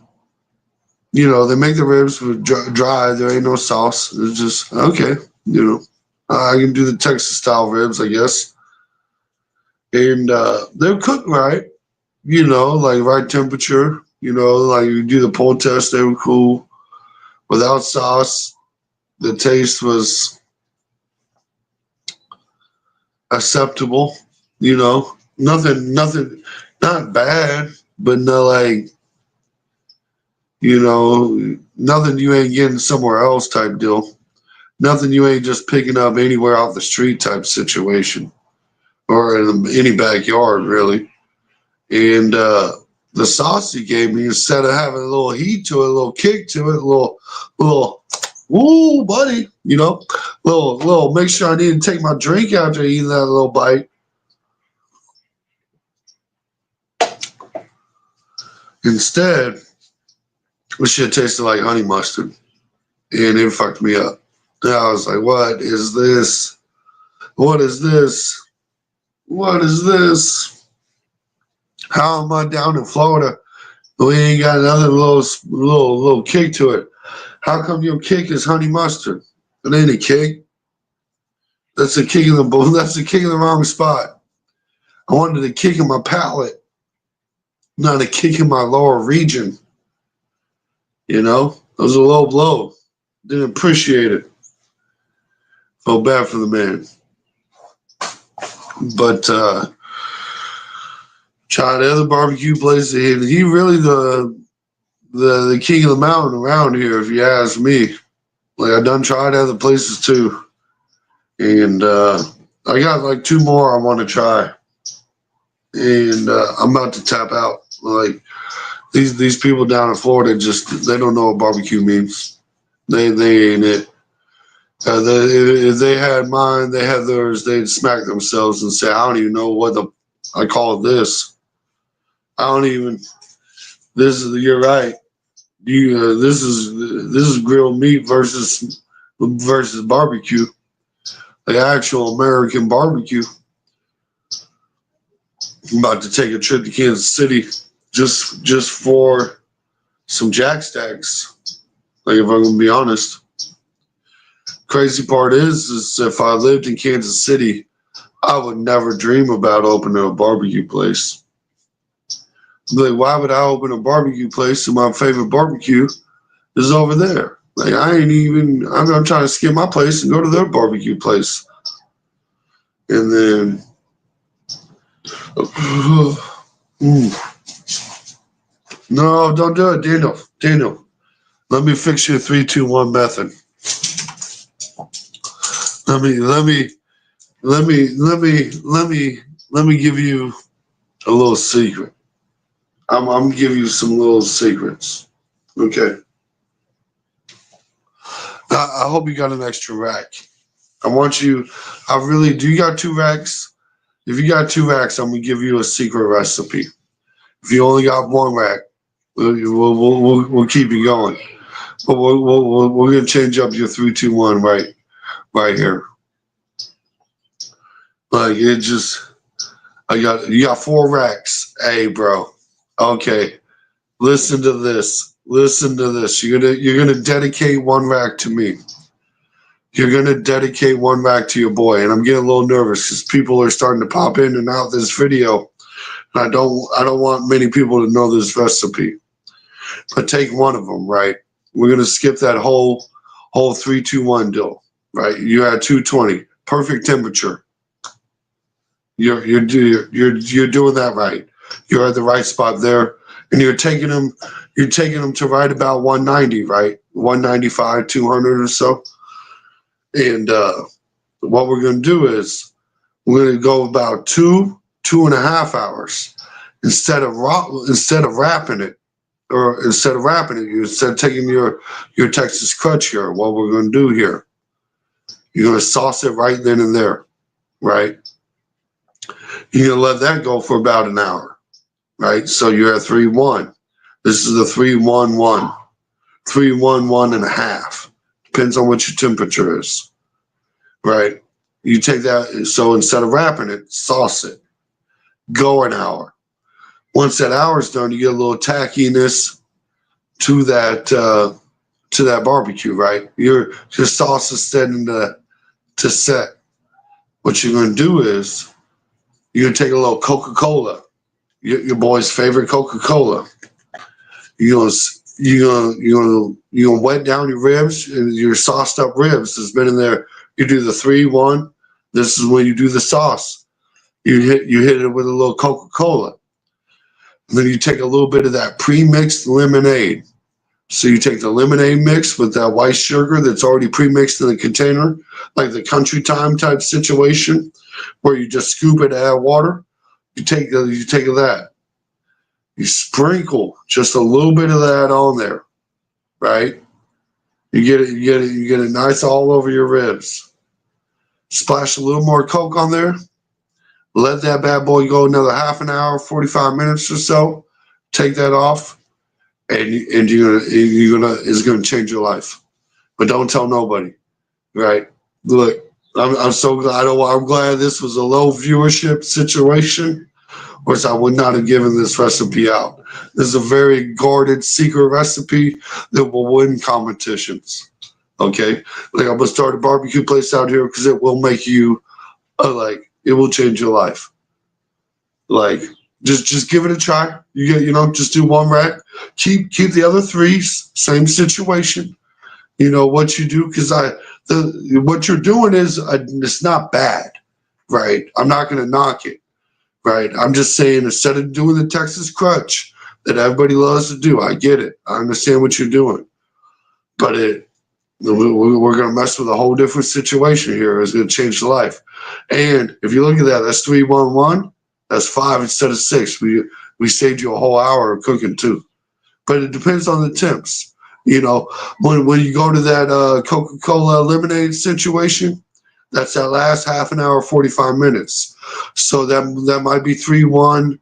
make the ribs with dry. There ain't no sauce. It's just okay. I can do the Texas style ribs, I guess. And they're cooked right. Like right temperature. Like you do the pull test. They were cool. Without sauce, the taste was acceptable. Nothing, not bad, but no nothing you ain't getting somewhere else type deal. Nothing you ain't just picking up anywhere off the street type situation or in any backyard really. And the sauce he gave me, instead of having a little heat to it, a little kick to it, a little, ooh, buddy, little. Make sure I need to take my drink after eating that little bite. Instead, this shit tasted like honey mustard, and it fucked me up. And I was like, "What is this? What is this? What is this? How am I down in Florida? We ain't got another little kick to it. How come your kick is honey mustard? It ain't a kick. That's a kick in the That's a kick in the wrong spot. I wanted a kick in my palate, not a kick in my lower region. It was a low blow. Didn't appreciate it. Felt bad for the man. But tried other barbecue places. He really the king of the mountain around here, if you ask me. Like I done tried other places too, and I got like two more I want to try, and I'm about to tap out. Like these people down in Florida they don't know what barbecue means. They ain't it. If they had mine, they had theirs. They'd smack themselves and say, "I don't even know what I call this. I don't even. You're right. This is grilled meat versus barbecue, the actual American barbecue." I'm about to take a trip to Kansas City just for some Jack Stacks. Like if I'm gonna be honest, crazy part is if I lived in Kansas City, I would never dream about opening a barbecue place. Like, why would I open a barbecue place and my favorite barbecue is over there? Like, I'm trying to skip my place and go to their barbecue place. And then, no, don't do it, Daniel. Daniel, let me fix your 3-2-1 method. Let me give you a little secret. I'm gonna give you some little secrets. Okay. I hope you got an extra rack. I really do. You got 2 racks? If you got 2 racks, I'm gonna give you a secret recipe. If you only got 1 rack, we'll keep you going. But we're gonna change up your 3-2-1 right here. Like it just, you got 4 racks. Hey, bro. Okay, listen to this. Listen to this. You're gonna dedicate 1 rack to me. You're gonna dedicate 1 rack to your boy, and I'm getting a little nervous because people are starting to pop in and out this video. And I don't want many people to know this recipe. But take one of them, right? We're gonna skip that whole 3-2-1 deal, right? You had 220, perfect temperature. You're doing that right. You're at the right spot there, and you're taking them to right about 190, right? 195, 200 or so. And what we're going to do is we're going to go about 2.5 hours instead of wrapping it, instead of taking your Texas crutch here. What we're going to do here, you're going to sauce it right then and there, right? You're going to let that go for about an hour, right? So you're at 3-1. This is a 3-1-1, 3-1-1.5. Depends on what your temperature is, right? You take that, so instead of wrapping it, sauce it. Go an hour. Once that hour's done, you get a little tackiness to that barbecue, right? Your sauce is starting to set. What you're going to do is you're going to take a little Coca-Cola, your boy's favorite Coca-Cola. You're gonna wet down your ribs and your sauced up ribs that's been in there. You do the 3-1. This is when you do the sauce. You hit it with a little Coca-Cola. And then you take a little bit of that pre-mixed lemonade. So you take the lemonade mix with that white sugar that's already pre-mixed in the container, like the country time type situation, where you just scoop it, add water. You take that. You sprinkle just a little bit of that on there, right? You get it nice all over your ribs. Splash a little more Coke on there. Let that bad boy go another half an hour, 45 minutes or so. Take that off, and it's gonna change your life. But don't tell nobody, right? Look, I'm so glad. I'm glad this was a low viewership situation, or else I would not have given this recipe out. This is a very guarded, secret recipe that will win competitions. Okay, like I'm gonna start a barbecue place out here because it will make you, it will change your life. Like, just give it a try. Just do 1 rack. Keep the other 3, same situation. You know what you do, because what you're doing is it's not bad, right? I'm not gonna knock it. Right. I'm just saying, instead of doing the Texas crutch that everybody loves to do, I get it. I understand what you're doing. But we're going to mess with a whole different situation here. It's going to change the life. And if you look at that, that's 3-1-1. That's 5 instead of 6. We saved you a whole hour of cooking too. But it depends on the temps. When you go to that Coca-Cola lemonade situation, that's that last half an hour, 45 minutes. So that might be 3-1,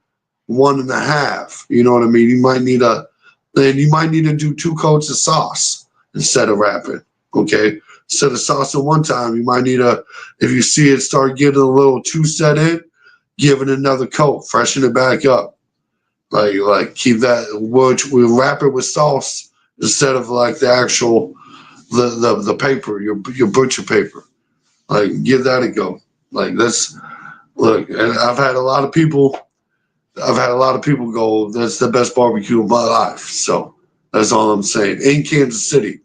1.5. You know what I mean? You might need to do 2 coats of sauce instead of wrapping. Okay. Instead of sauce at one time, you might need if you see it start getting a little too set in, give it another coat, freshen it back up. Like keep that, we wrap it with sauce instead of like the actual, the paper, your butcher paper. Like, give that a go. Like, look, and I've had a lot of people go, that's the best barbecue of my life. So that's all I'm saying. In Kansas City.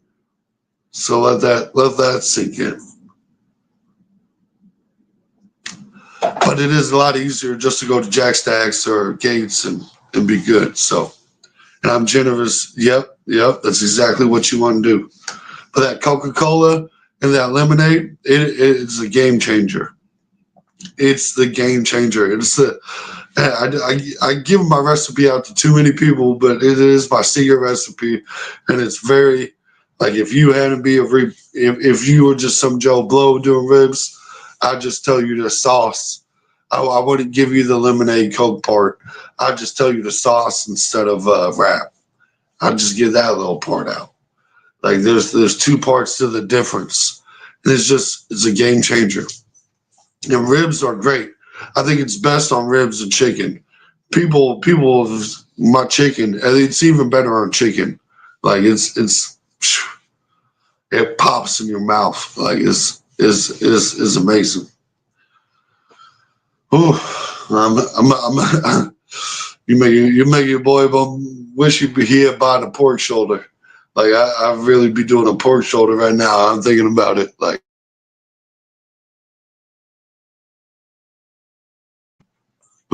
So let that sink in. But it is a lot easier just to go to Jack Stacks or Gates and be good. So, and I'm generous. Yep. That's exactly what you want to do. But that Coca-Cola and that lemonade, it's a game changer. It's the game changer. I give my recipe out to too many people, but it is my secret recipe, and it's very, like, if you had to be if you were just some Joe Blow doing ribs, I'd just tell you the sauce. I wouldn't give you the lemonade Coke part. I'd just tell you the sauce instead of wrap. I'd just give that little part out. Like there's two parts to the difference. And it's a game changer. And ribs are great. I think it's best on ribs and chicken. People, my chicken, and it's even better on chicken. Like it pops in your mouth. Like it's amazing. Oh, you make your boy wish he'd be here buying a pork shoulder. Like I really be doing a pork shoulder right now. I'm thinking about it. Like,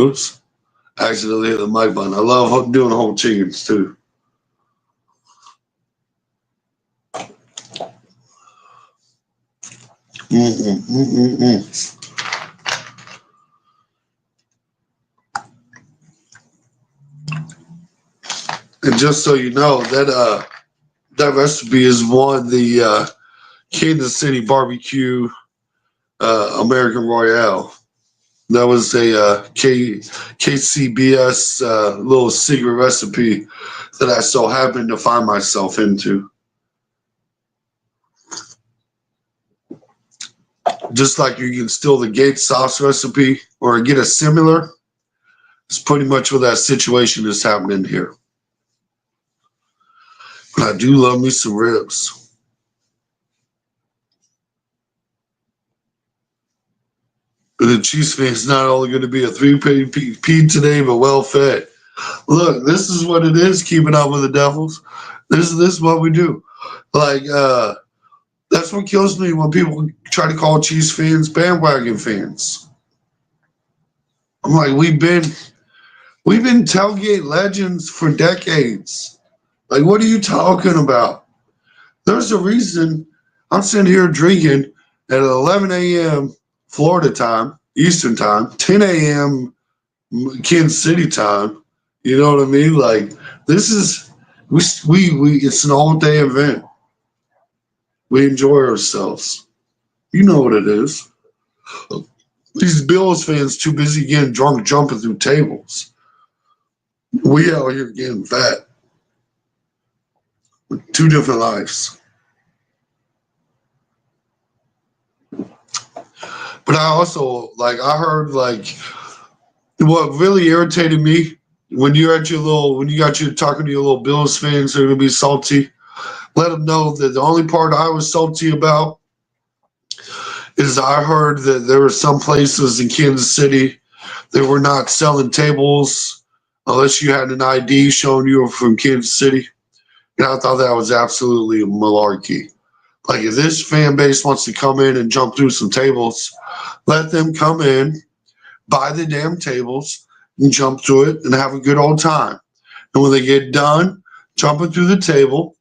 oops, accidentally hit the mic button. I love doing whole chickens too. Mm-mm. And just so you know, that recipe is won the Kansas City barbecue American Royale. That was a KCBS little secret recipe that I so happened to find myself into. Just like you can steal the Gate sauce recipe or get a similar, it's pretty much what that situation is happening here. But I do love me some ribs. But the Chiefs fan's not only going to be a 3P today, but well fed. Look, this is what it is, keeping up with the Devils. This is what we do. Like, that's what kills me when people try to call Chiefs fans bandwagon fans. I'm like, we've been tailgate legends for decades. Like, what are you talking about? There's a reason I'm sitting here drinking at 11 a.m. Florida time, Eastern time, 10 a.m. Kansas City time. You know what I mean? Like, this is we it's an all day event. We enjoy ourselves. You know what it is. These Bills fans too busy getting drunk, jumping through tables. We out here getting fat. With two different lives. But I also I heard what really irritated me when you got your talking to your little Bills fans who are gonna be salty. Let them know that the only part I was salty about is I heard that there were some places in Kansas City that were not selling tables unless you had an ID showing you were from Kansas City. And I thought that was absolutely malarkey. Like, if this fan base wants to come in and jump through some tables, let them come in, buy the damn tables, and jump through it and have a good old time. And when they get done jumping through the table,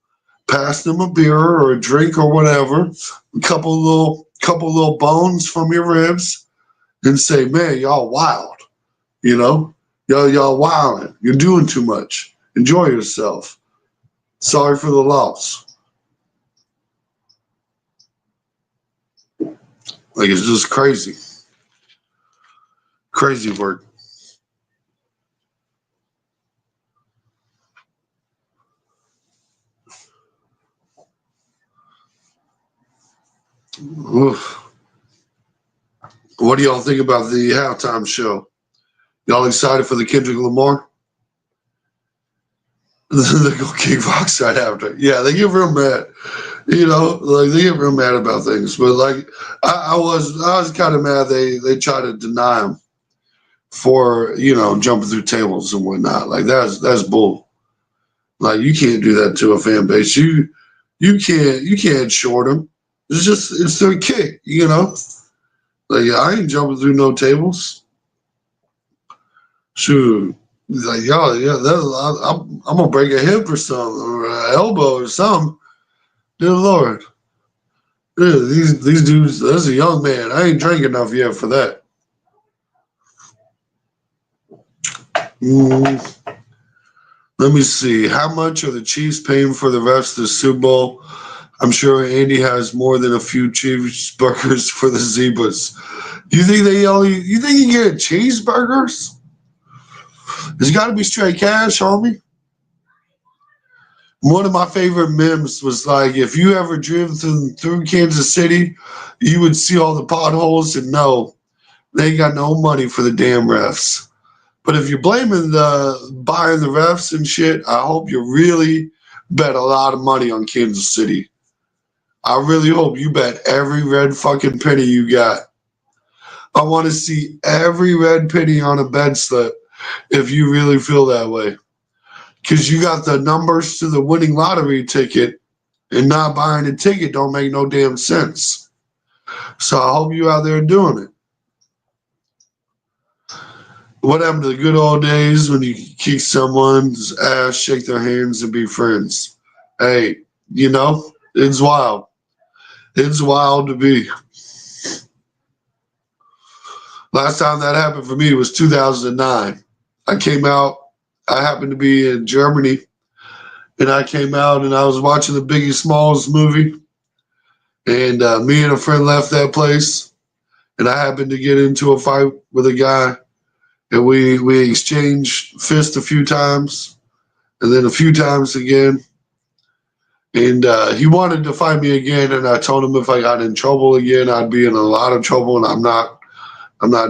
pass them a beer or a drink or whatever, a couple little bones from your ribs, and say, "Man, y'all wild, you know, y'all wilding. You're doing too much. Enjoy yourself. Sorry for the loss." Like, it's just crazy. Crazy work. Oof. What do y'all think about the halftime show? Y'all excited for the Kendrick Lamar? They go kickbox right after. Yeah, they get real mad. You know, like they get real mad about things. But like I was kind of mad they try to deny him for, jumping through tables and whatnot. Like that's bull. Like, you can't do that to a fan base. You can't short them. It's their kick, Like, I ain't jumping through no tables. Shoot. He's like, yo, yeah, I'm gonna break a hip or something, or an elbow or something. Dear Lord. Yeah, these dudes, that's a young man. I ain't drank enough yet for that. Mm, let me see. How much are the Chiefs paying for the rest of the Super Bowl? I'm sure Andy has more than a few cheeseburgers for the Zebras. You think you get cheeseburgers? It's got to be straight cash, homie. One of my favorite memes was like, if you ever driven through Kansas City, you would see all the potholes and know they ain't got no money for the damn refs. But if you're blaming the buying the refs and shit, I hope you really bet a lot of money on Kansas City. I really hope you bet every red fucking penny you got. I want to see every red penny on a bet slip if you really feel that way. Because you got the numbers to the winning lottery ticket and not buying a ticket don't make no damn sense. So I hope you out there doing it. What happened to the good old days when you kick someone's ass, shake their hands, and be friends? Hey, it's wild. It's wild to be. Last time that happened for me was 2009. I came out, I happened to be in Germany, and I came out and I was watching the Biggie Smalls movie, and me and a friend left that place, and I happened to get into a fight with a guy, and we exchanged fists a few times, and then a few times again, and he wanted to fight me again, and I told him if I got in trouble again, I'd be in a lot of trouble, and I'm not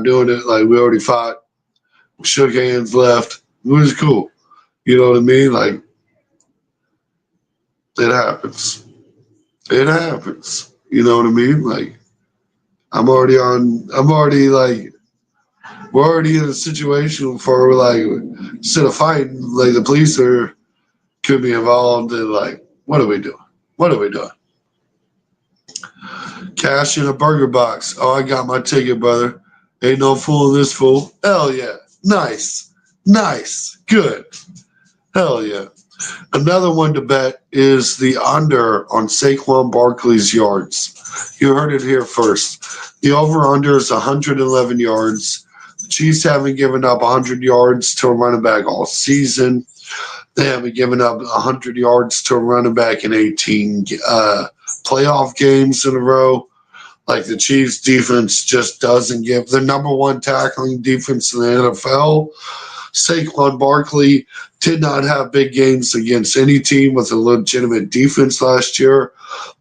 doing it. Like, we already fought, shook hands, left. It was cool. You know what I mean? Like, it happens. It happens. You know what I mean? Like, we're already in a situation where instead of fighting, like, the police could be involved, and like, what are we doing? What are we doing? Cash in a burger box. Oh, I got my ticket, brother. Ain't no fooling this fool. Hell yeah. Nice. Nice. Good. Hell yeah. Another one to bet is the under on Saquon Barkley's yards. You heard it here first. The over-under is 111 yards. The Chiefs haven't given up 100 yards to a running back all season. They haven't given up 100 yards to a running back in 18 playoff games in a row. Like, the Chiefs defense just doesn't give. The number one tackling defense in the NFL. Saquon Barkley did not have big games against any team with a legitimate defense last year.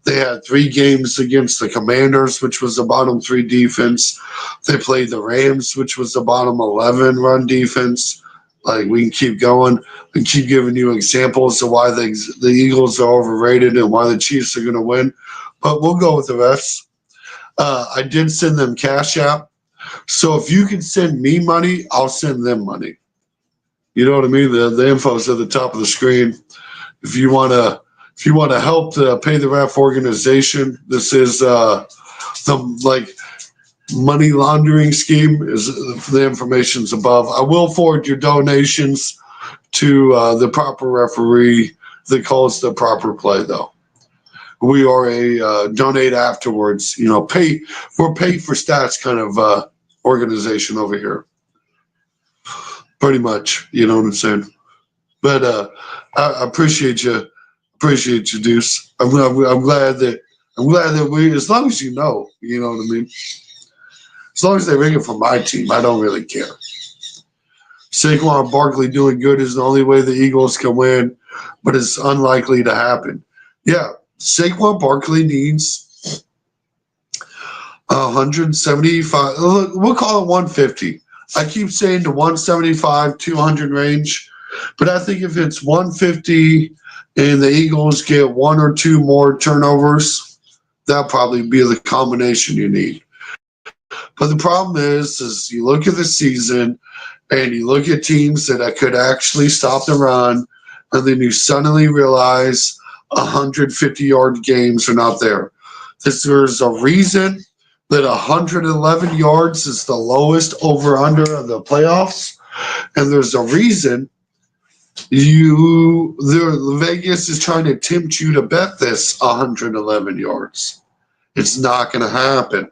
They had 3 games against the Commanders, which was the bottom 3 defense. They played the Rams, which was the bottom 11 run defense. Like, we can keep going and keep giving you examples of why the Eagles are overrated and why the Chiefs are going to win. But we'll go with the rest. I did send them Cash App. So if you can send me money, I'll send them money. You know what I mean? The info's at the top of the screen. If you want to help the Pay the Ref organization, this is the money laundering scheme. Is the information's above. I will forward your donations to the proper referee that calls the proper play, though. We are a donate afterwards. We're paid for stats kind of organization over here. Pretty much, you know what I'm saying. But I appreciate you, Deuce. I'm glad that we, as long as you know what I mean. As long as they ring it for my team, I don't really care. Saquon Barkley doing good is the only way the Eagles can win, but it's unlikely to happen. Yeah, Saquon Barkley needs 175. We'll call it 150. I keep saying the 175, 200 range, but I think if it's 150 and the Eagles get 1 or 2 more turnovers, that'll probably be the combination you need. But the problem is you look at the season and you look at teams that could actually stop the run, and then you suddenly realize 150-yard games are not there. There's a reason that 111 yards is the lowest over-under of the playoffs, and there's a reason Vegas is trying to tempt you to bet this 111 yards. It's not going to happen.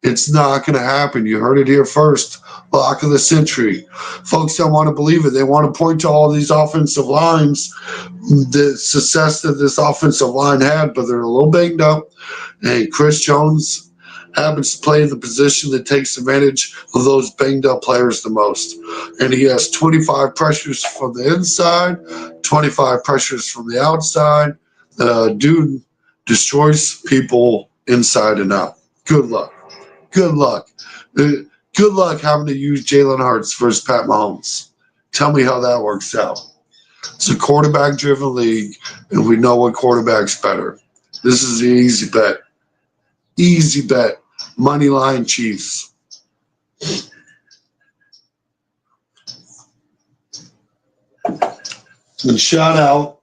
It's not going to happen. You heard it here first. Lock of the century. Folks don't want to believe it. They want to point to all these offensive lines, the success that this offensive line had, but they're a little banged up. And Chris Jones happens to play the position that takes advantage of those banged up players the most. And he has 25 pressures from the inside, 25 pressures from the outside. Dude destroys people inside and out. Good luck. Good luck. Good luck having to use Jalen Hurts versus Pat Mahomes. Tell me how that works out. It's a quarterback-driven league, and we know what quarterback's better. This is the easy bet. Easy bet. Money line Chiefs. And shout out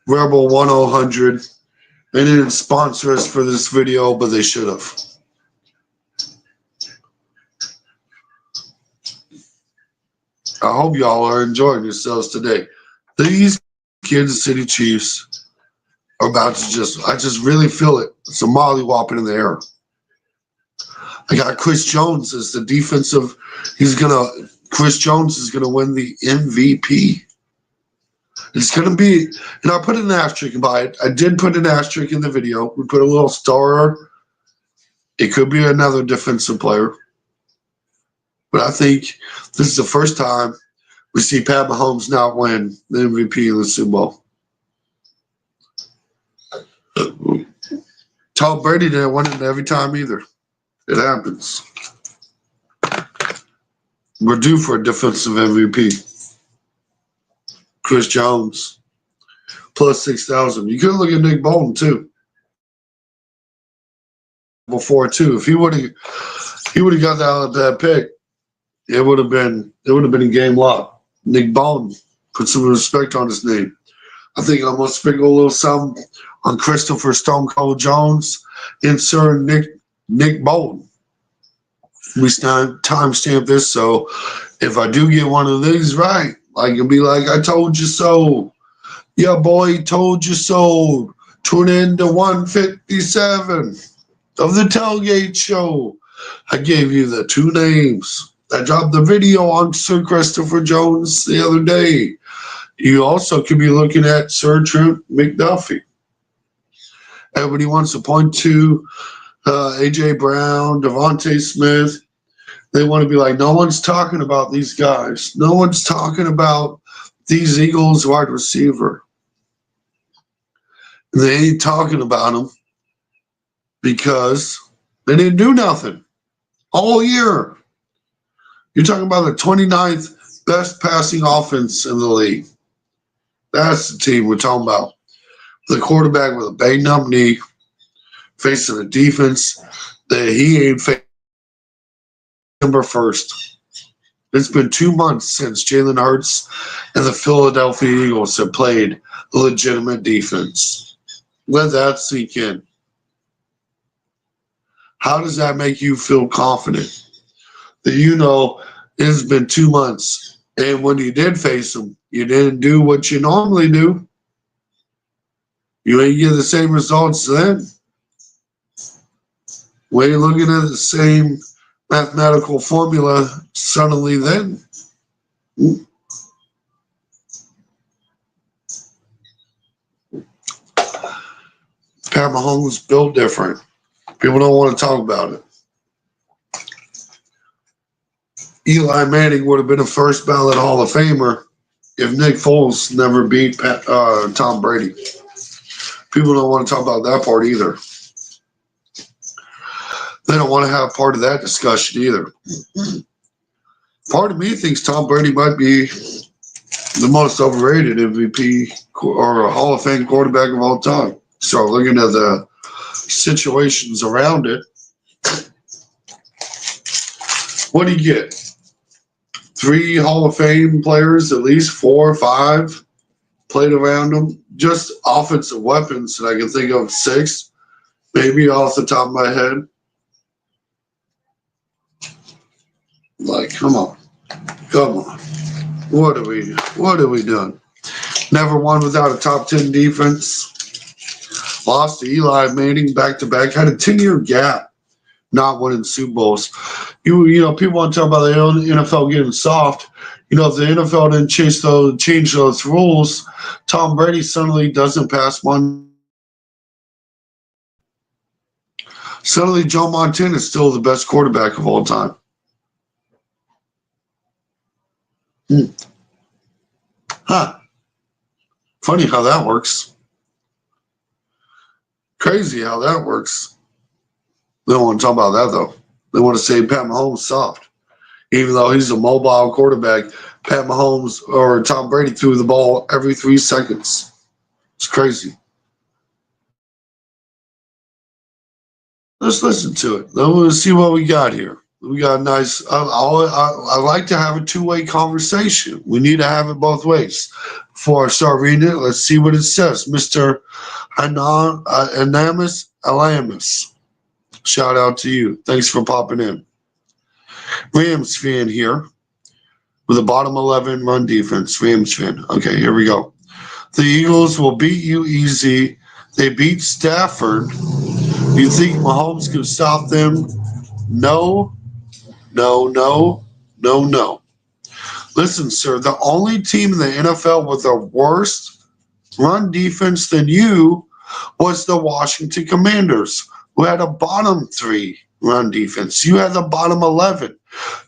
Rebel 1000. They didn't sponsor us for this video, but they should have. I hope y'all are enjoying yourselves today. These Kansas City Chiefs are about to I just really feel it. It's a mollywhopping in the air. I got Chris Jones as the defensive. Chris Jones is going to win the MVP. It's going to be, and I put an asterisk by it. I did put an asterisk in the video. We put a little star. It could be another defensive player. But I think this is the first time we see Pat Mahomes not win the MVP in the Super Bowl. Tom Brady didn't win it every time either. It happens. We're due for a defensive MVP. Chris Jones, plus 6,000. You could look at Nick Bolton too. Before too, if he would have got that pick, it would have been a game lock. Nick Bolton, put some respect on his name. I think I'm gonna sprinkle a little something on Christopher Stone Cold Jones, insert Nick Bolton. We timestamp this, so if I do get one of these right, I can be like, I told you so. Yeah, boy, told you so. Tune in to 157 of the Tailgate Show. I gave you the two names. I dropped the video on Sir Christopher Jones the other day. You also could be looking at Sir Trent McDuffie. Everybody wants to point to A.J. Brown, Devontae Smith. They want to be like, no one's talking about these guys. No one's talking about these Eagles wide receiver. They ain't talking about them because they didn't do nothing all year. You're talking about the 29th best passing offense in the league. That's the team we're talking about. The quarterback with a banged up knee facing a defense that he ain't facing. December 1st. It's been 2 months since Jalen Hurts and the Philadelphia Eagles have played a legitimate defense. Let that sink in. How does that make you feel confident that it's been 2 months and when you did face them, you didn't do what you normally do? You ain't get the same results then. We ain't looking at the same mathematical formula suddenly then. Pat Mahomes built different. People don't want to talk about it. Eli Manning would have been a first ballot Hall of Famer if Nick Foles never beat Tom Brady. People don't want to talk about that part either. They don't want to have part of that discussion either. Part of me thinks Tom Brady might be the most overrated MVP or a Hall of Fame quarterback of all time. Start looking at the situations around it. What do you get? 3 Hall of Fame players, at least 4 or 5 played around them. Just offensive weapons that I can think of 6, maybe off the top of my head. Like, come on. What are we doing? Never won without a top 10 defense. Lost to Eli Manning back-to-back. Had a 10-year gap not winning Super Bowls. You know, people want to talk about the NFL getting soft. You know, if the NFL didn't change those rules, Tom Brady suddenly doesn't pass one. Suddenly, Joe Montana is still the best quarterback of all time. Huh. Funny how that works. Crazy how that works. They don't want to talk about that, though. They want to say Pat Mahomes soft. Even though he's a mobile quarterback, Pat Mahomes or Tom Brady threw the ball every 3 seconds. It's crazy. Let's listen to it. Let's see what we got here. We got a nice. I like to have a two-way conversation. We need to have it both ways. Before I start reading it, let's see what it says. Mr. Anamus Alamus. Shout out to you. Thanks for popping in. Rams fan here with a bottom 11 run defense. Rams fan. Okay, here we go. The Eagles will beat you easy. They beat Stafford. You think Mahomes can stop them? No, no, no, no, no. Listen, sir, the only team in the NFL with a worse run defense than you was the Washington Commanders, who had a bottom 3 run defense. You had the bottom 11.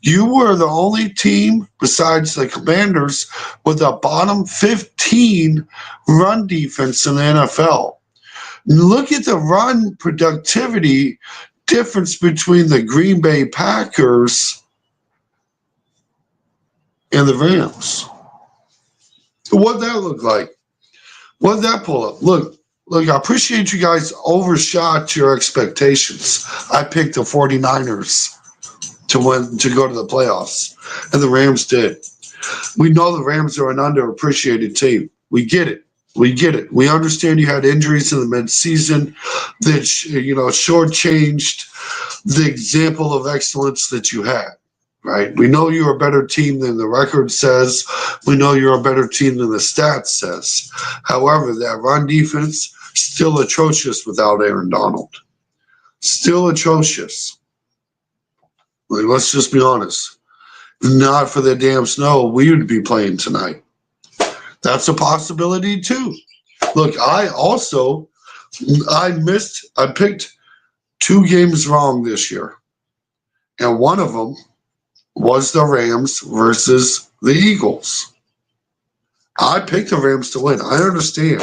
You were the only team besides the Commanders with a bottom 15 run defense in the NFL. Look at the run productivity difference between the Green Bay Packers and the Rams. What'd that look like? What'd that pull up? Look, I appreciate you guys overshot your expectations. I picked the 49ers to go to the playoffs, and the Rams did. We know the Rams are an underappreciated team. We get it. We understand you had injuries in the midseason that shortchanged the example of excellence that you had. Right? We know you're a better team than the record says. We know you're a better team than the stats says. However, that run defense still atrocious without Aaron Donald. Still atrocious. Like, let's just be honest. Not for the damn snow, we would be playing tonight. That's a possibility too. Look, I picked 2 games wrong this year. And one of them was the Rams versus the Eagles. I picked the Rams to win. I understand.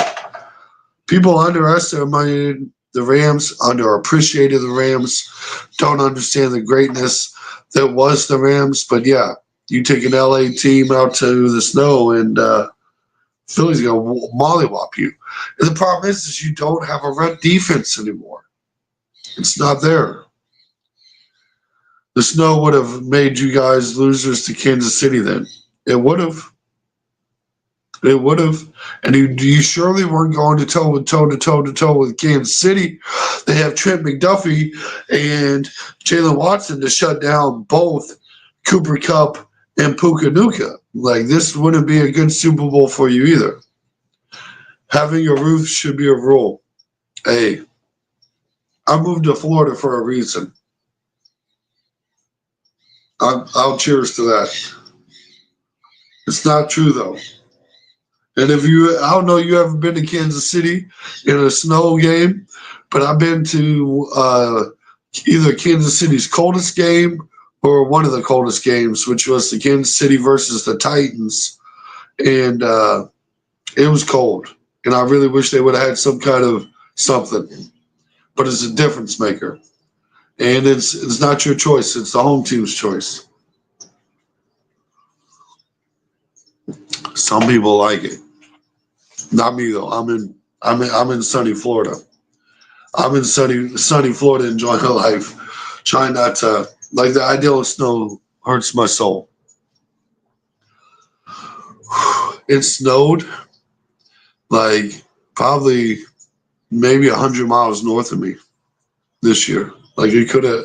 People underestimated the Rams, underappreciated the Rams, don't understand the greatness that was the Rams. But yeah, you take an LA team out to the snow and Philly's going to mollywop you. And the problem is you don't have a run defense anymore. It's not there. The snow would have made you guys losers to Kansas City then. It would have. It would have. And you surely weren't going to toe with Kansas City. They have Trent McDuffie and Jalen Watson to shut down both Cooper Kupp and Puka Nuka. Like, this wouldn't be a good Super Bowl for you either. Having a roof should be a rule. Hey, I moved to Florida for a reason. I'll cheers to that. It's not true, though. And I don't know, you haven't been to Kansas City in a snow game, but I've been to either Kansas City's coldest game or one of the coldest games, which was the Kansas City versus the Titans. And it was cold. And I really wish they would have had some kind of something. But it's a difference maker. And it's not your choice. It's the home team's choice. Some people like it. Not me though. I'm in sunny Florida. I'm in sunny Florida enjoying my life. Trying not to, like, the idea of snow hurts my soul. It snowed like probably maybe 100 miles north of me this year. Like, it could have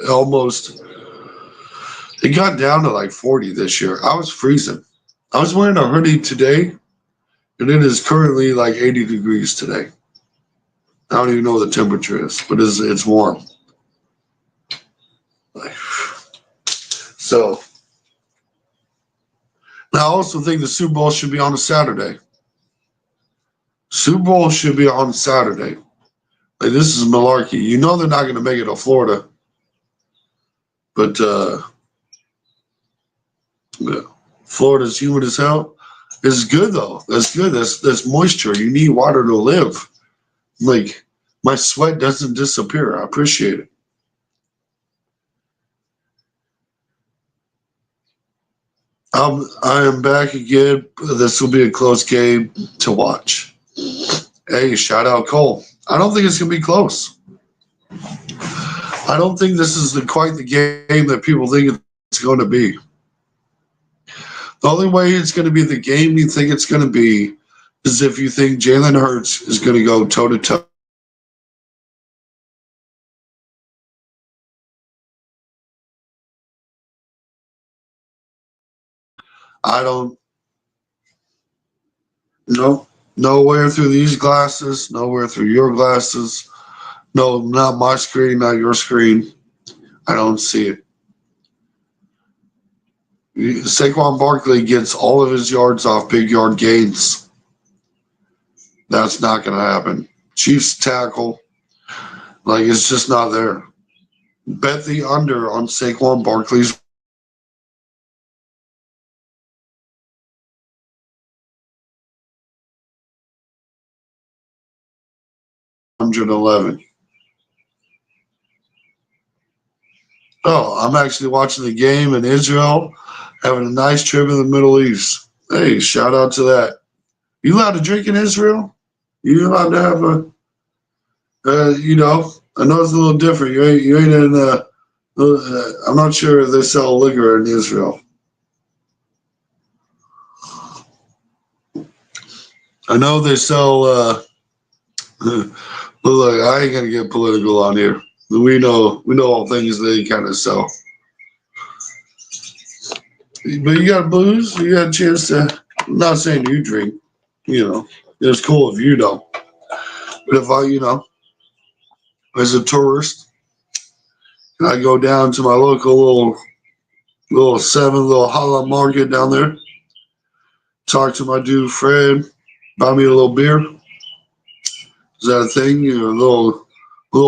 it got down to like 40 this year. I was freezing. I was wearing a hoodie today, and it is currently like 80 degrees today. I don't even know what the temperature is, but it's warm. So, I also think the Super Bowl should be on a Saturday. Super Bowl should be on Saturday. Like, this is malarkey. You know they're not going to make it to Florida. But yeah. Florida's humid as hell. It's good though. That's good. That's moisture. You need water to live. Like my sweat doesn't disappear. I appreciate it. I am back again. This will be a close game to watch. Hey, shout out Cole. I don't think it's gonna be close. I don't think this is quite the game that people think it's going to be. The only way it's going to be the game you think it's going to be is if you think Jalen Hurts is going to go toe to toe. I don't know. Nowhere through these glasses, nowhere through your glasses. No, not my screen, not your screen. I don't see it. Saquon Barkley gets all of his yards off big yard gains. That's not going to happen. Chiefs tackle, like it's just not there. Bet the under on Saquon Barkley's 111. Oh, I'm actually watching the game in Israel, having a nice trip in the Middle East. Hey, shout out to that. You allowed to drink in Israel? You allowed to have I know it's a little different. You ain't in, I'm not sure if they sell liquor in Israel. I know they sell, look, I ain't going to get political on here. We know all things they kind of sell. But you got booze, you got a chance to, I'm not saying you drink, it's cool if you don't. But if as a tourist, I go down to my local little seven, little halal market down there, talk to my dude Fred, buy me a little beer. Is that a thing? A little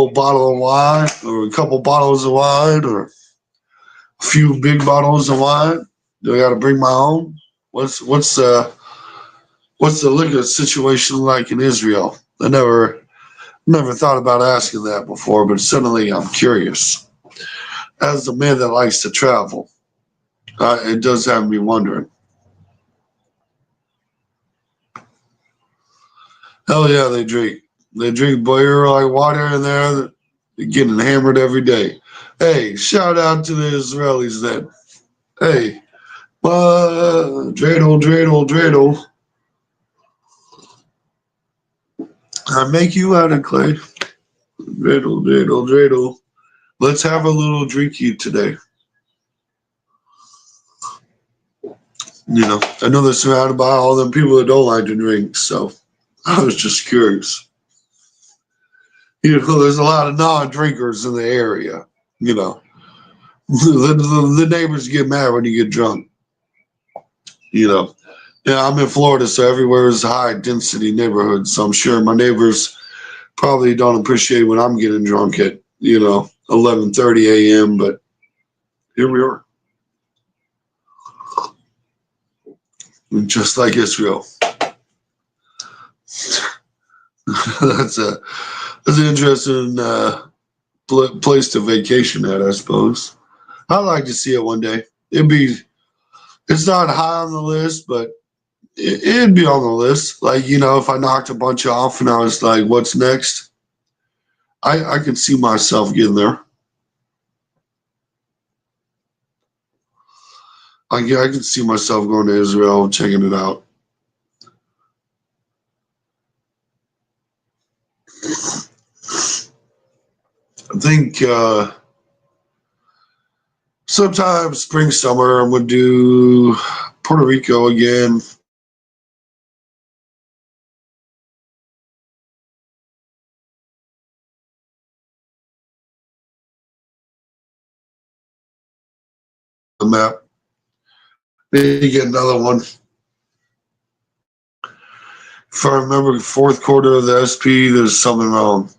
bottle of wine, or a couple bottles of wine, or a few big bottles of wine. Do I got to bring my own? What's the liquor situation like in Israel? I never thought about asking that before, but suddenly I'm curious. As a man that likes to travel, it does have me wondering. Hell yeah, they drink. They drink beer like water in there. They're getting hammered every day. Hey, shout out to the Israelis then. Hey, dreidel, dreidel, dreidel. I make you out of clay. Dreidel, dreidel, dreidel. Let's have a little drinky today. I know they're surrounded by all them people that don't like to drink, so I was just curious. There's a lot of non-drinkers in the area. The neighbors get mad when you get drunk. Yeah, I'm in Florida, so everywhere is high density neighborhoods. So I'm sure my neighbors probably don't appreciate when I'm getting drunk at 11:30 a.m. But here we are, just like Israel. that's a that's an interesting place to vacation at, I suppose. I'd like to see it one day. It's not high on the list, but it'd be on the list. Like, if I knocked a bunch off and I was like, what's next? I could see myself getting there. I could see myself going to Israel, checking it out. I think sometime spring, summer, I'm going to do Puerto Rico again. The map. Need to get another one. If I remember, fourth quarter of the SP, there's something wrong.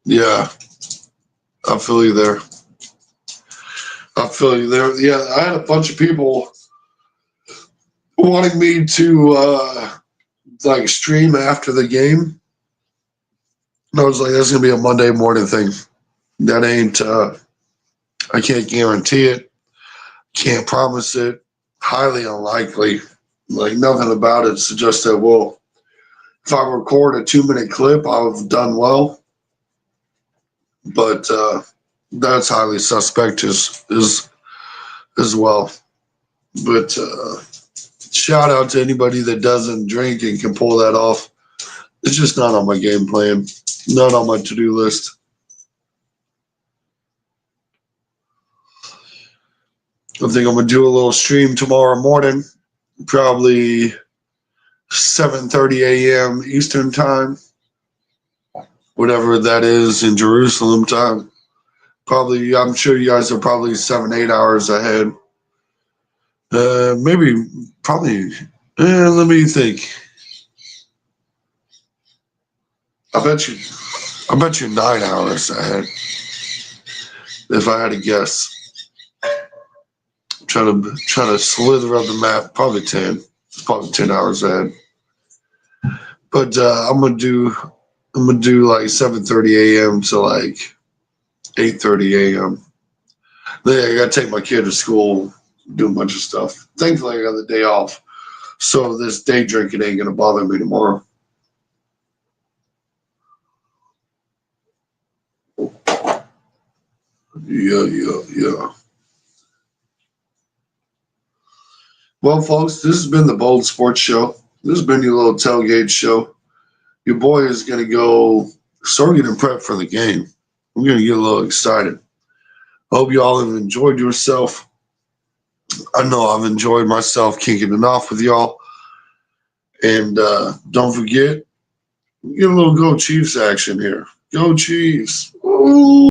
Yeah, I feel you there. I feel you there. Yeah, I had a bunch of people wanting me to like stream after the game. And I was like, that's gonna be a Monday morning thing. That ain't. I can't guarantee it. Can't promise it. Highly unlikely. Like nothing about it suggests that. Well, if I record a 2-minute clip, I've done well. But that's highly suspect as well. But shout out to anybody that doesn't drink and can pull that off. It's just not on my game plan, not on my to-do list. I think I'm gonna do a little stream tomorrow morning, probably 7:30 a.m. Eastern time, whatever that is in Jerusalem time. Probably, I'm sure you guys are probably 7-8 hours ahead. Maybe, probably. Let me think. I bet you 9 hours ahead. If I had to guess, try to slither up the map. Probably 10. It's probably 10 hours ahead. But I'm gonna do like 7:30 a.m. to like 8:30 a.m. Then I gotta take my kid to school, do a bunch of stuff. Thankfully, I got the day off, so this day drinking ain't gonna bother me tomorrow. Yeah. Well, folks, this has been the Bold Sports Show. This has been your little tailgate show. Your boy is gonna go start getting prepped for the game. I'm gonna get a little excited. Hope you all have enjoyed yourself. I know I've enjoyed myself kicking it off with y'all. And don't forget, get a little Go Chiefs action here. Go Chiefs. Ooh.